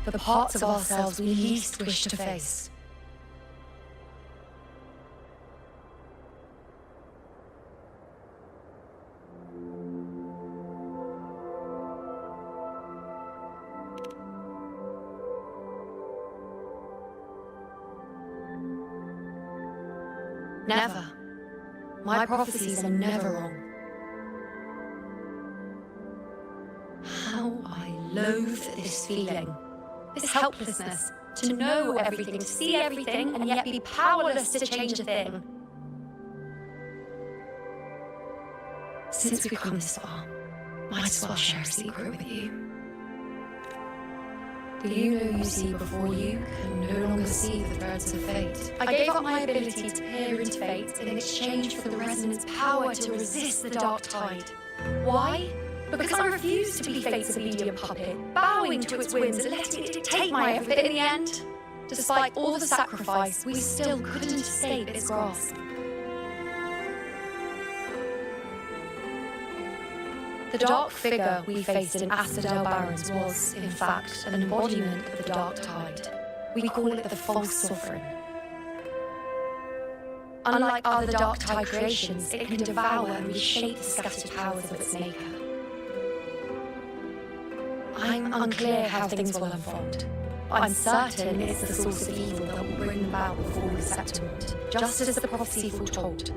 the parts of ourselves we least wish to face. Never. My prophecies are never wrong. How I loathe this feeling, this helplessness, to know everything, to see everything, and yet be powerless to change a thing. since we've come this far, might as well share a secret with you. The you know you see before you can no longer see the threads of fate. I gave up my ability to peer into fate in exchange for the resonance power to resist the dark tide. Why? Because I refused to be fate's obedient puppet, bowing to its whims and letting it dictate my effort. But in the end, despite all the sacrifice, we still couldn't escape its grasp. The dark figure we faced in Asadel Barrens was, in fact, an embodiment of the dark tide. We call it the false sovereign. Unlike other dark tide creations, it can devour and reshape the scattered powers of its maker. I'm unclear how things will unfold, but I'm certain it's the source of evil that will bring about the fall of Septimund, just as the prophecy foretold.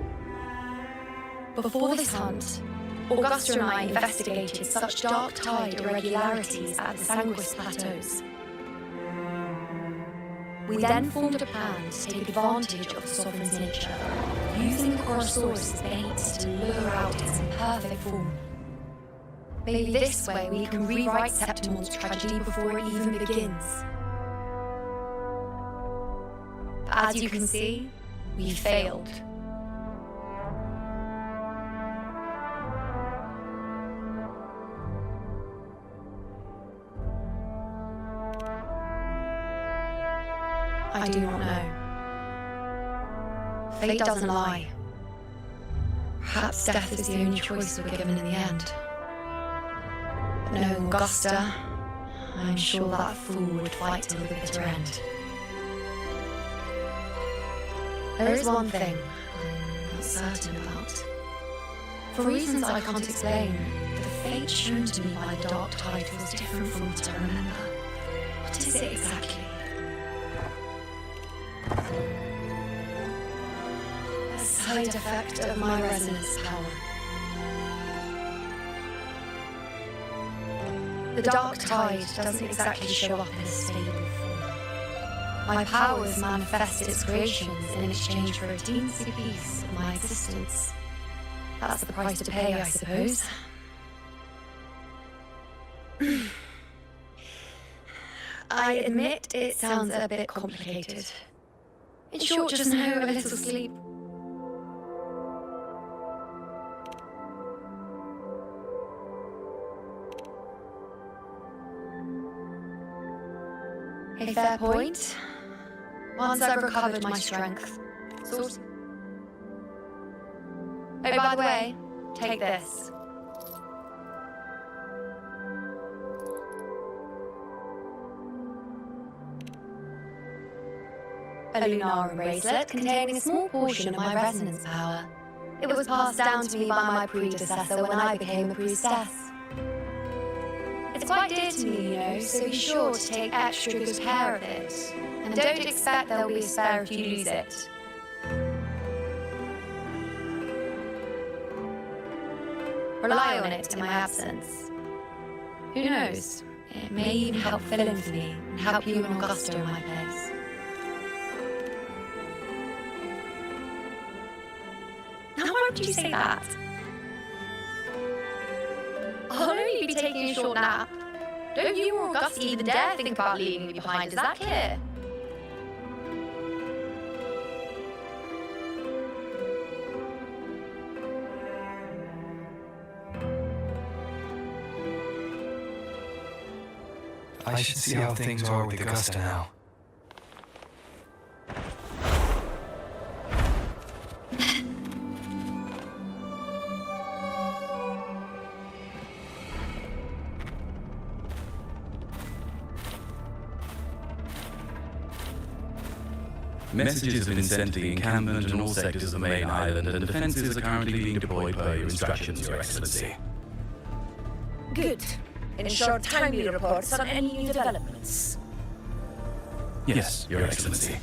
Before this hunt, Augusta and I investigated such dark tide irregularities at the Sanguis Plateaus. We then formed a plan to take advantage of the Sovereign's nature, using the Chorosaurus as bait to lure out its imperfect form. Maybe this way we can rewrite Septimund's tragedy before it even begins. But as you can see, we failed. I do not know. Fate doesn't lie. Perhaps death is the only choice we're given in the end. But no Augusta, I'm sure that fool would fight till the bitter end. There is one thing I'm not certain about. For reasons I can't explain, the fate shown to me by the dark tide feels different from what I remember. What is it exactly? A side effect of my resonance power. The dark tide doesn't exactly show up in a stable form. My powers manifest its creations in exchange for a teensy piece of my existence. That's the price to pay, I suppose. I admit it sounds a bit complicated. In short, just know a little sleep. A fair point. Once I've recovered my strength. Sort. Oh, by the way, take this. A lunar bracelet containing a small portion of my resonance power. It was passed down to me by my predecessor when I became a priestess. It's quite dear to me, you know, so be sure to take extra good care of it. And don't expect there'll be a spare if you lose it. Rely on it in my absence. Who knows? It may even help fill in for me and help you and Augusta in my place. Now why would you say that? I'll only be taking a short nap. Don't you or Augusta even dare think about leaving me behind, is that clear? I should see how things are with Augusta now. Messages have been sent to the encampment and all sectors of the main island, and defenses are currently being deployed per your instructions, Your Excellency. Good. Ensure timely reports on any new developments. Yes, Your Excellency.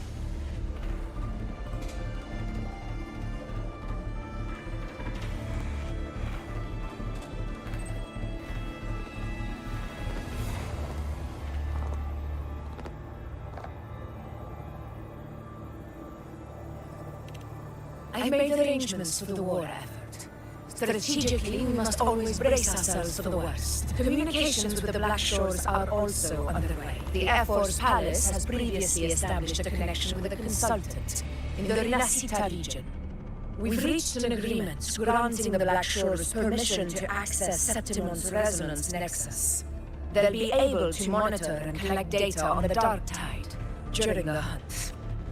I've made arrangements for the war effort. Strategically, we must always brace ourselves for the worst. Communications with the Black Shores are also underway. The Air Force Palace has previously established a connection with a consultant in the Rinascita region. We've reached an agreement granting the Black Shores permission to access Septimon's resonance nexus. They'll be able to monitor and collect data on the Dark Tide during the hunt.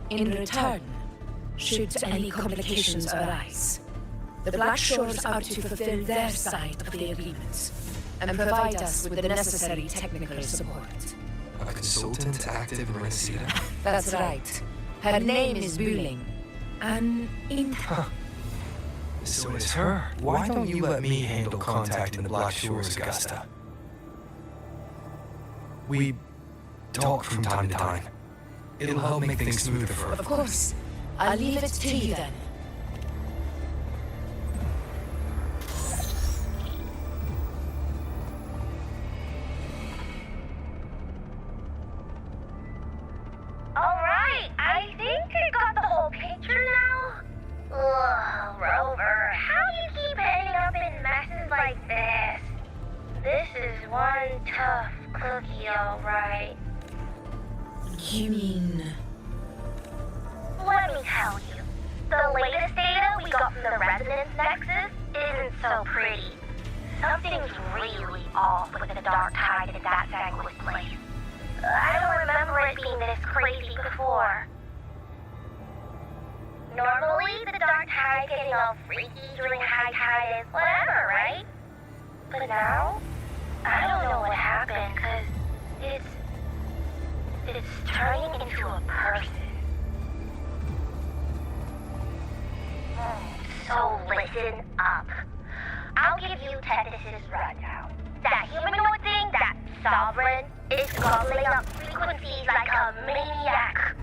In return, should any complications arise, the Black Shores are to fulfill their side of the agreement and provide us with the necessary technical support. A consultant active in Rinascita? That's right. Her name is Buling. An So it's her. Why don't you let me handle contacting the Black Shores, Augusta? We talk from time to time. It'll help make things smoother for her. Of course. I'll leave it to you then. Alright, I think I got the whole picture now. Ugh, Rover, how do you keep ending up in messes like this? This is one tough cookie, alright. You mean... Let me tell you, the latest data we got from the Resonance Nexus isn't so pretty. Something's really off with the Dark Tide in that Sanguis place. I don't remember it being this crazy before. Normally, the Dark Tide getting all freaky during high tide is whatever, right? But now, I don't know what happened, cause it's turning into a person. So listen up. I'll give you Tethys' rundown. That humanoid thing, that Sovereign, is gobbling up frequencies like a maniac.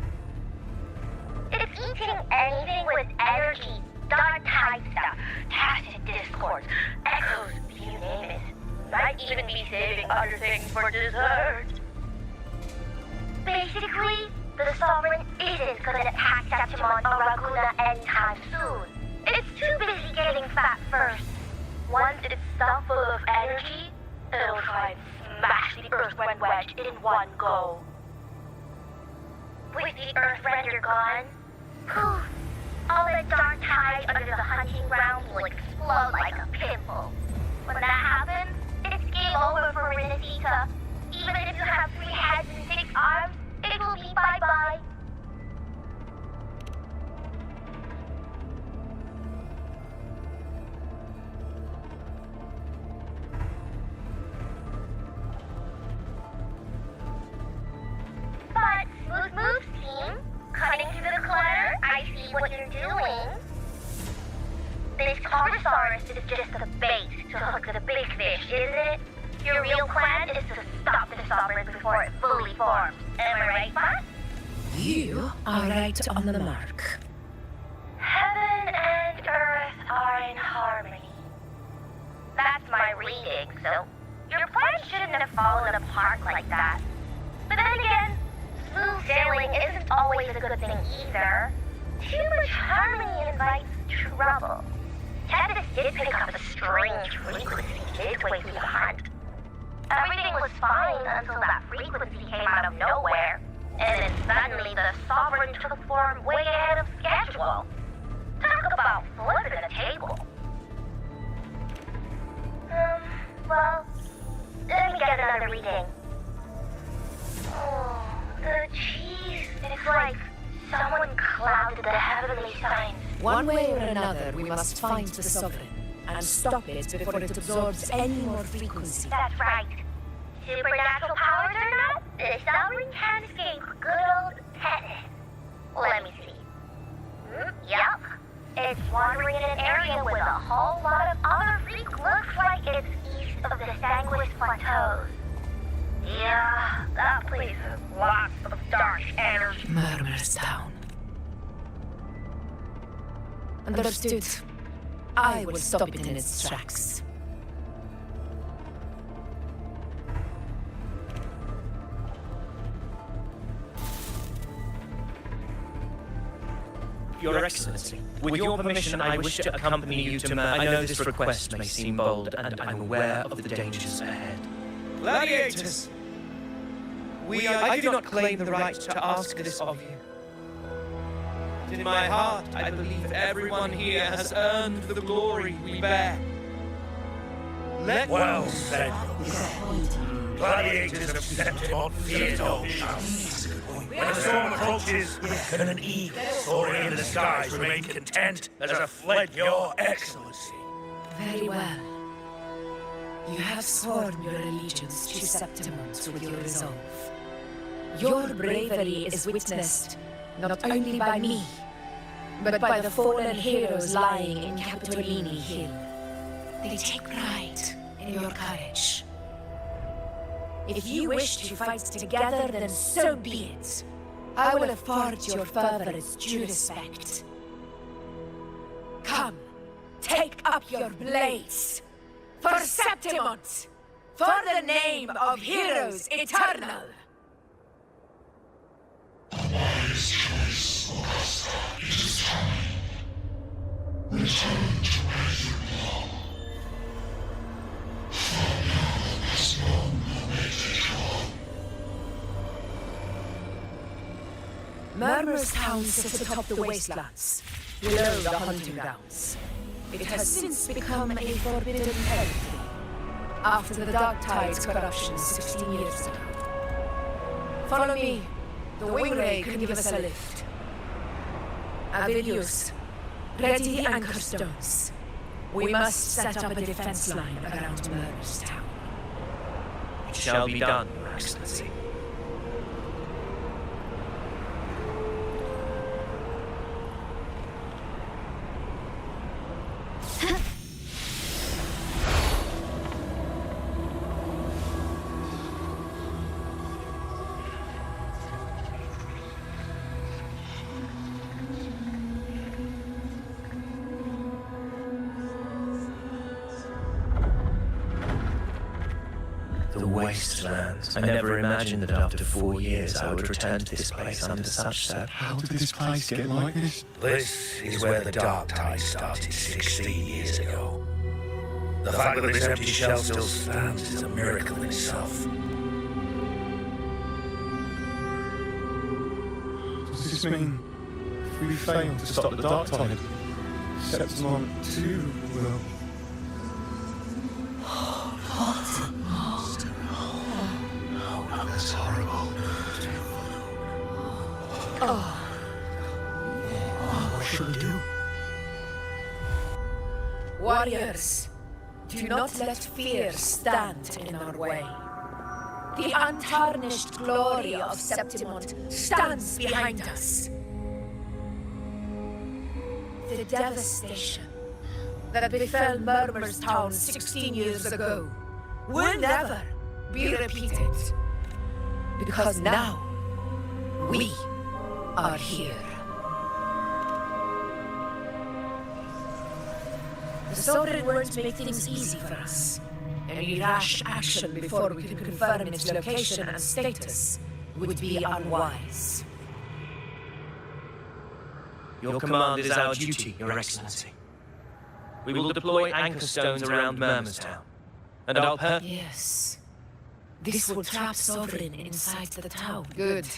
It's eating anything with energy, Dark Tide stuff, tacit discords, echoes, you name it. Might even be saving other things for dessert. Basically, the Sovereign isn't gonna attack Septimon or Raguna anytime soon. It's too busy getting fat first. Once it's stuffed full of energy, it'll try and smash the Earthwind Wedge in one go. With the Earthrender gone, poof, all the Dark Tide under the hunting ground will explode like a pimple. When that happens, it's game over for Rinascita. Even if you have 3 heads and 6 arms, it will be bye-bye. But, smooth moves, team. Cutting through the clutter, I see what you're doing. This Carnosaurus is just a bait to hook the big fish, isn't it? Your real plan is to stop the Sovereign before it fully forms. Am I right, Bot? You are right on the mark. Heaven and Earth are in harmony. That's my reading, so your plan shouldn't have fallen apart like that. But then again, smooth sailing isn't always a good thing either. Too much harmony invites trouble. Tethys did pick up a strange frequency midway through the hunt. Everything was fine until that frequency came out of nowhere, and then suddenly the Sovereign took form way ahead of schedule. Talk about flipping the table. Well, let me get another reading. Oh, the cheese. It's like someone clouded the heavenly signs. One way or another, we must find the Sovereign and stop it before it absorbs any more frequency. That's right. Supernatural powers or not, the Sovereign can't escape good old Tethys. Let me see. Yup. It's wandering in an area with a whole lot of other freak. Looks like it's east of the Sanguis Plateaus. Yeah, that place has lots of dark energy. Murmurs down. Understood. I will stop it in its tracks. Your Excellency, with your permission, I wish to accompany you to I know this request may seem bold, and I'm aware of the dangers ahead. Gladiators! I do not claim the right to ask this of you. But in my heart, I believe everyone here has earned the glory we bear. Well said. Gladiators of Septimon fear no chance. When the storm approaches, can an eagle soaring in the skies remain content as I fled your excellency? Very well. You have sworn your allegiance to Septimon with your resolve. Your bravery is witnessed not only by me, but by the fallen heroes lying in Capitolini Hill. They take pride in your courage. If you wish to fight together, then so be it. I will afford your fervor its due respect. Come, take up your blades. For Septimon! For the name of heroes eternal! A wise choice, Augusta. It is time. Return to where you belong. For now, this one will make it wrong. Murmur's town sits atop the wastelands, below the hunting grounds. It has since become a forbidden territory, after the Dark Tide's corruption 16 years ago. Follow me. The wingray can give us a lift. Avilius, ready the anchor stones. We must set up a defense line around Murmur's town. It shall be done, Your Excellency. The wastelands. I never imagined that after 4 years I would return to this place under such circumstances. How did this place get like this? This is where the Dark Tide started 16 years ago. The fact that this empty shell still stands is a miracle in itself. Does this mean if we fail to stop the Dark Tide, Septimon too will? That's horrible. What should we do? Warriors, do not let fear stand in our way. The untarnished glory of Septimon stands behind us. The devastation that befell Murmur's town 16 years ago will never be repeated. Because now, we are here. The Sovereign won't make things easy for us. Any rash action before we can confirm its location and status would be unwise. Your command is our duty, Your Excellency. We will deploy anchor stones around Murmur's town, and I'll Yes. This will trap Sovereign inside the town. Good.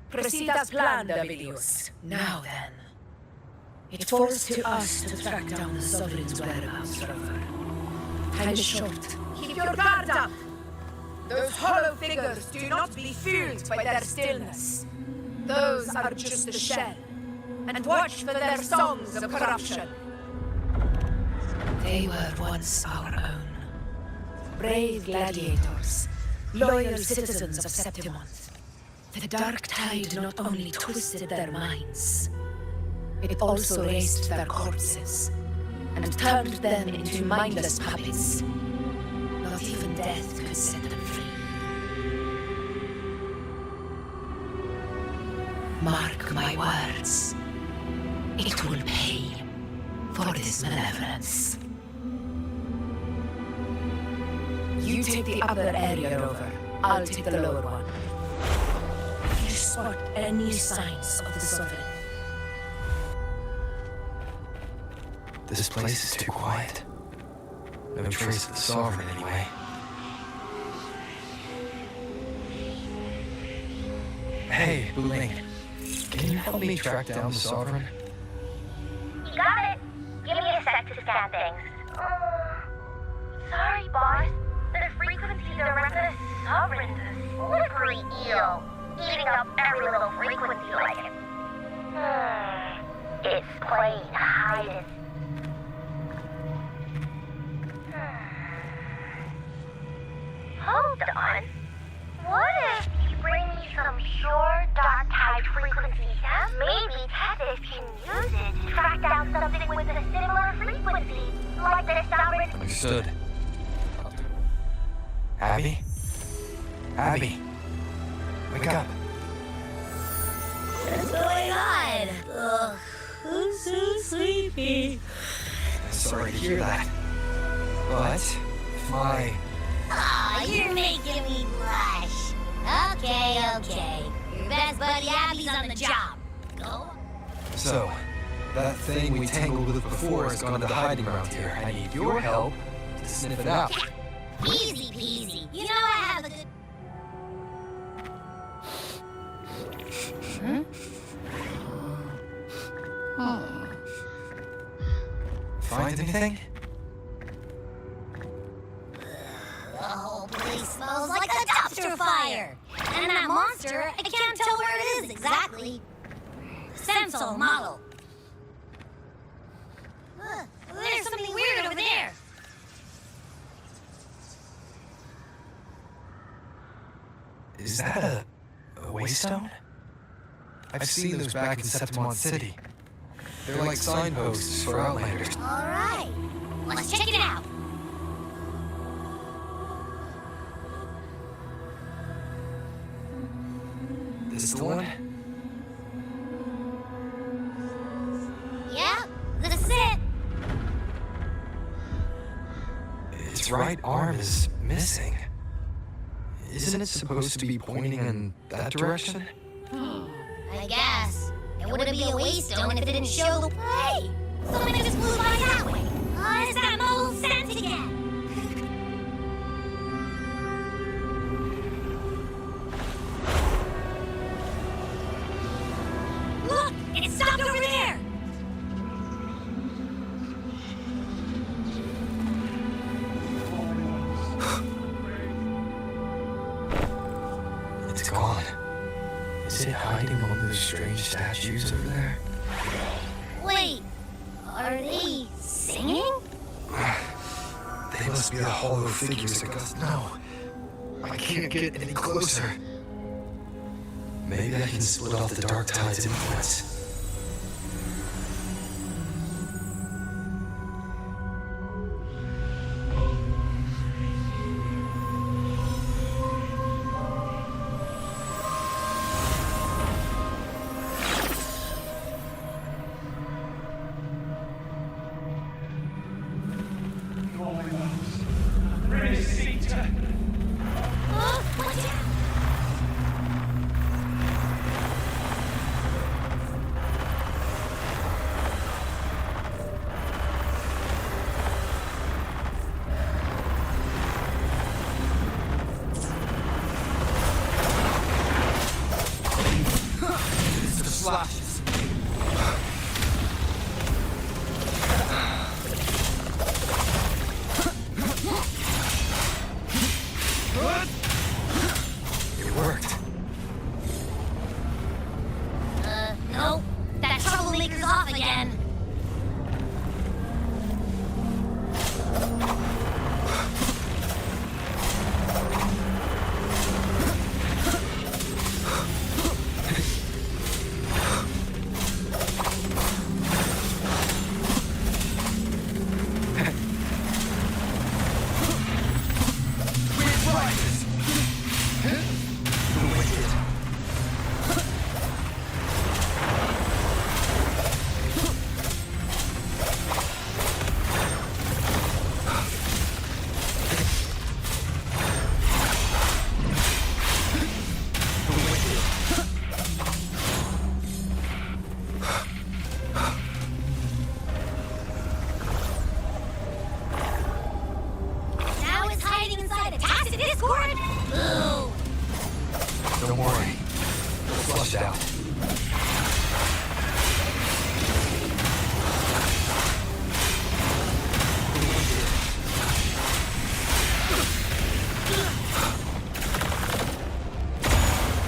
Proceed as planned, Avilius. Now then. It falls to us to track down the Sovereign's whereabouts, Rover. Time is short. Keep your guard up! Those hollow figures do not be fooled by their stillness. Those are just a shell. And watch for their songs of corruption. They were once our own. Brave gladiators, loyal citizens of Septimon. The Dark Tide not only twisted their minds, it also raised their corpses and turned them into mindless puppets. Not even death could set them free. Mark my words. It will pay for this malevolence. You take the upper area, Rover. I'll take the lower one. If you spot any signs of the Sovereign, This place is too quiet. No trace of the Sovereign, anyway. Hey, Booling. Can you help me track down the Sovereign? You got it. Give me a sec to scan things. Sorry, boss. The frequencies around the Sovereign's a slippery eel, eating up every little frequency like it. It's playing hide and... Hold on. What if you bring me some pure dark tide frequencies? Maybe Tethys can use it to track down something with a similar frequency, like the Sovereign. Understood. Abby? Abby? Wake up. What's going on? Ugh, I'm so sleepy. Sorry to hear that. But, if my... Aw, you're making me blush. Okay. Your best buddy Abby's on the job. Go. So, that thing we tangled with before has gone to the hiding ground here. I need your help to sniff it out. Easy peasy. You know I have a good... Find anything? The whole place smells like a dumpster fire. And that monster, I can't tell where it is exactly. Sensor model. There's something weird over there. Is that a waystone? I've seen those back in Septimon City. They're like signposts for Outlanders. All right, let's check it out. This is the one? Yeah, this is it. Its right arm is missing. Isn't it supposed to be pointing in that direction? I guess. It wouldn't be a waystone if it didn't show the way. Something just flew by that way. It's that mole scent again. Look, it stopped over there. It's gone. Is it hiding among those strange statues over there? Wait, are they singing? They must be the hollow figures that got... No. I can't get any closer. Maybe I can split off the dark tide's influence. Slashes. It worked. Nope. That troublemaker's off again.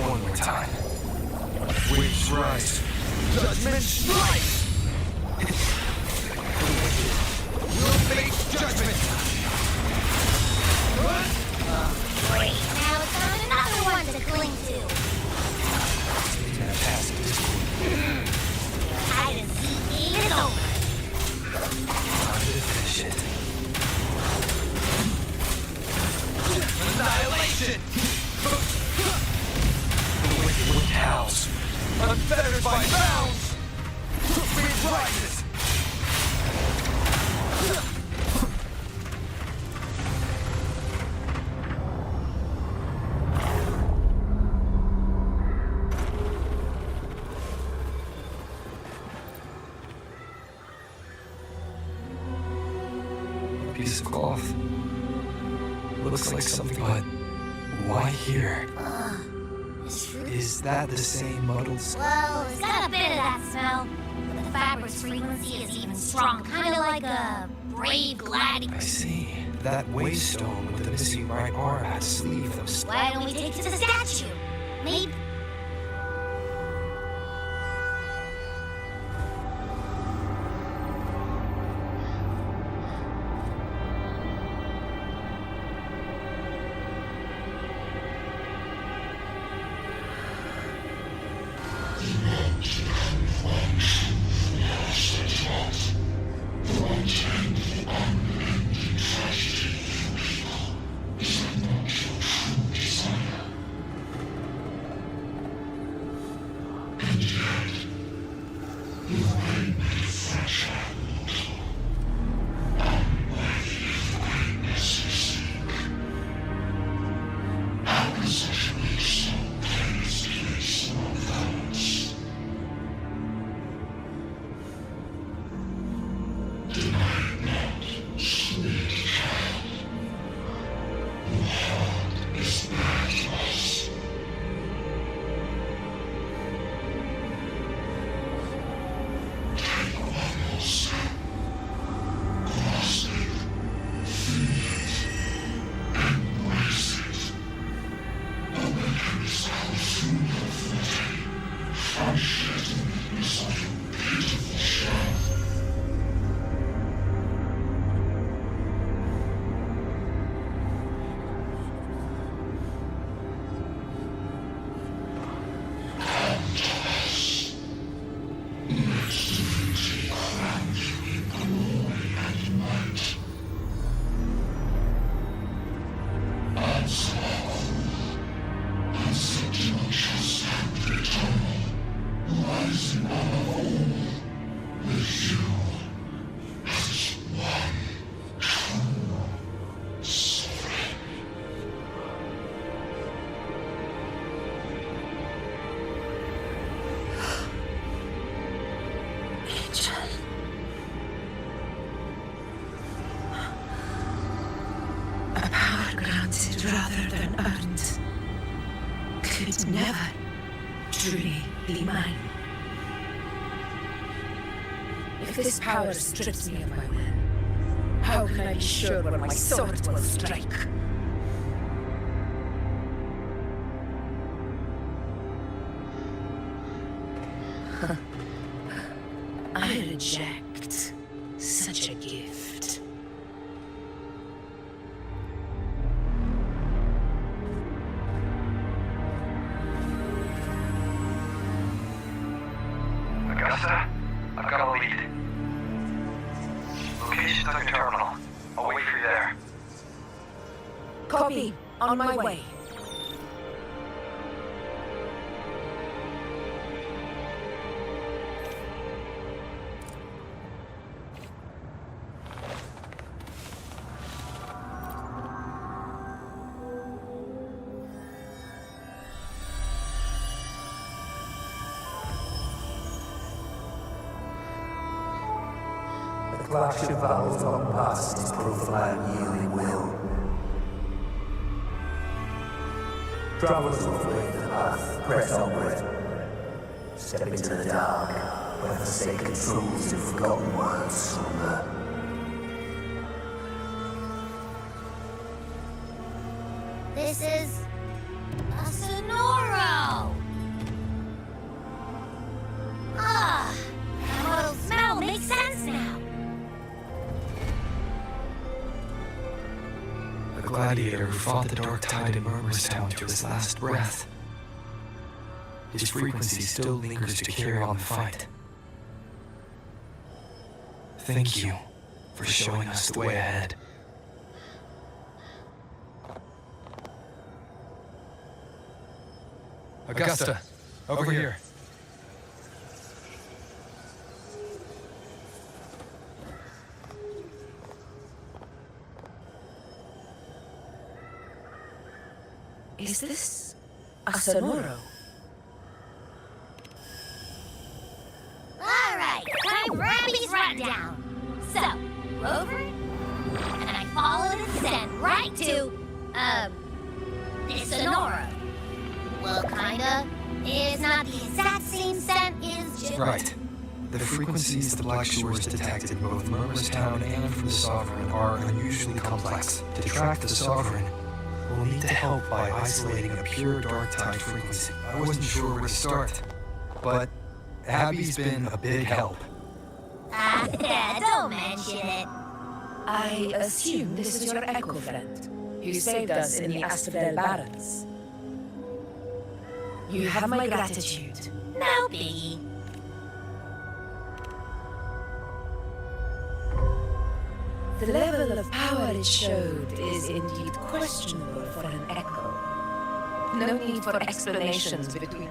One more time. Waves rise. Judgment strikes! We'll face judgment! Great. Now it's found another one to cling to. Hide and seek game is over. Time to finish it. Annihilation! The wind howls. Unfettered by bounds! Wind rises! A piece of cloth. Looks like something, but why here? Is that the same muddled smell? Well, it's got a bit of that smell. But the fabric's frequency is even strong. Kind of like a brave gladiator. I see. That wavestone with the missing right arm had to sleeve those. Why don't we take it to the statue? Maybe. Rather than earned, could never truly be mine. If this power strips me of my will, how can I be sure when my sword will strike? I reject such a gift. Augusta, I've got a lead. Location's on your terminal. I'll wait for you there. Copy. On my way. Flagship battles long past its profile yielding will. Travelers will flame the path, press onward. Step into the dark, where forsaken truths and forgotten words slumber. This is a Sonoro! Ah, that mortal smell makes sense now. A gladiator who fought the dark tide in Murmurstown to his last breath. His frequency still lingers to carry on the fight. Thank you for showing us the way ahead. Augusta, over here. Is this a Sonoro? Alright, time for Abby's rundown. So, Rover, and I followed its scent right to, this Sonoro. Well, kinda. It's not the exact same scent, it's just... Right. The frequencies the Black Shores detected in both Murmurstown and from the Sovereign are unusually complex. To track the Sovereign, we'll need to help by isolating a pure dark tide frequency. I wasn't sure where to start, but Abby's been a big help. Don't mention it. I assume this is your echo friend, who saved us in the Asphodel Barrens. You have my gratitude. No biggie. The level of power it showed is indeed questionable for an echo. No need for explanations between...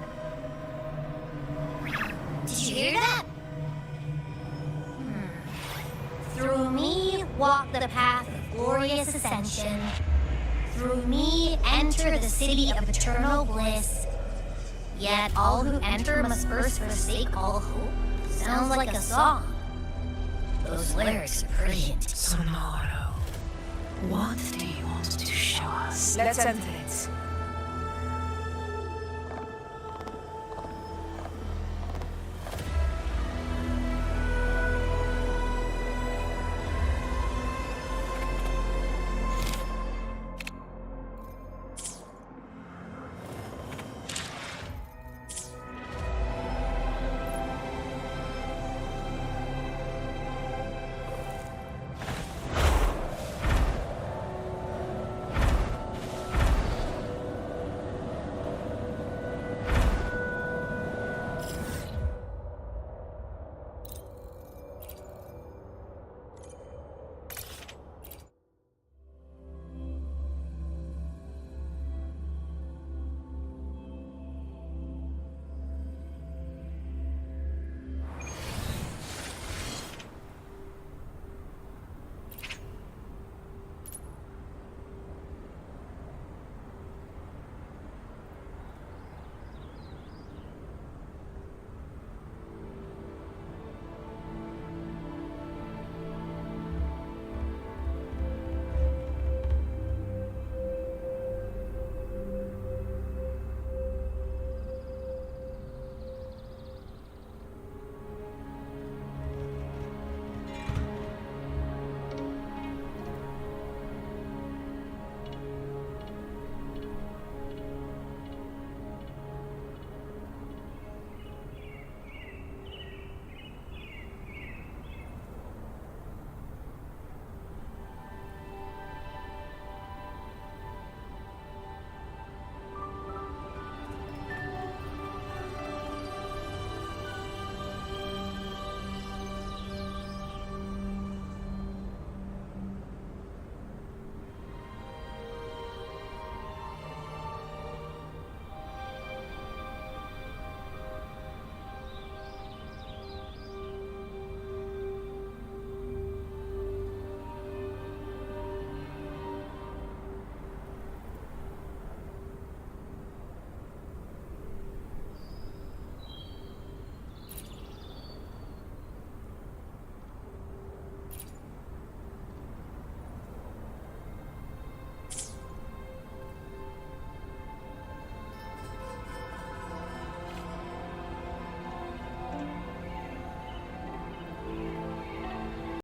Did you hear that? Through me walk the path of glorious ascension. Through me enter the city of eternal bliss. Yet all who enter must first forsake all hope. Sounds like a song. Those lyrics are brilliant. Sonoro, what do you want to show us? Let's enter it.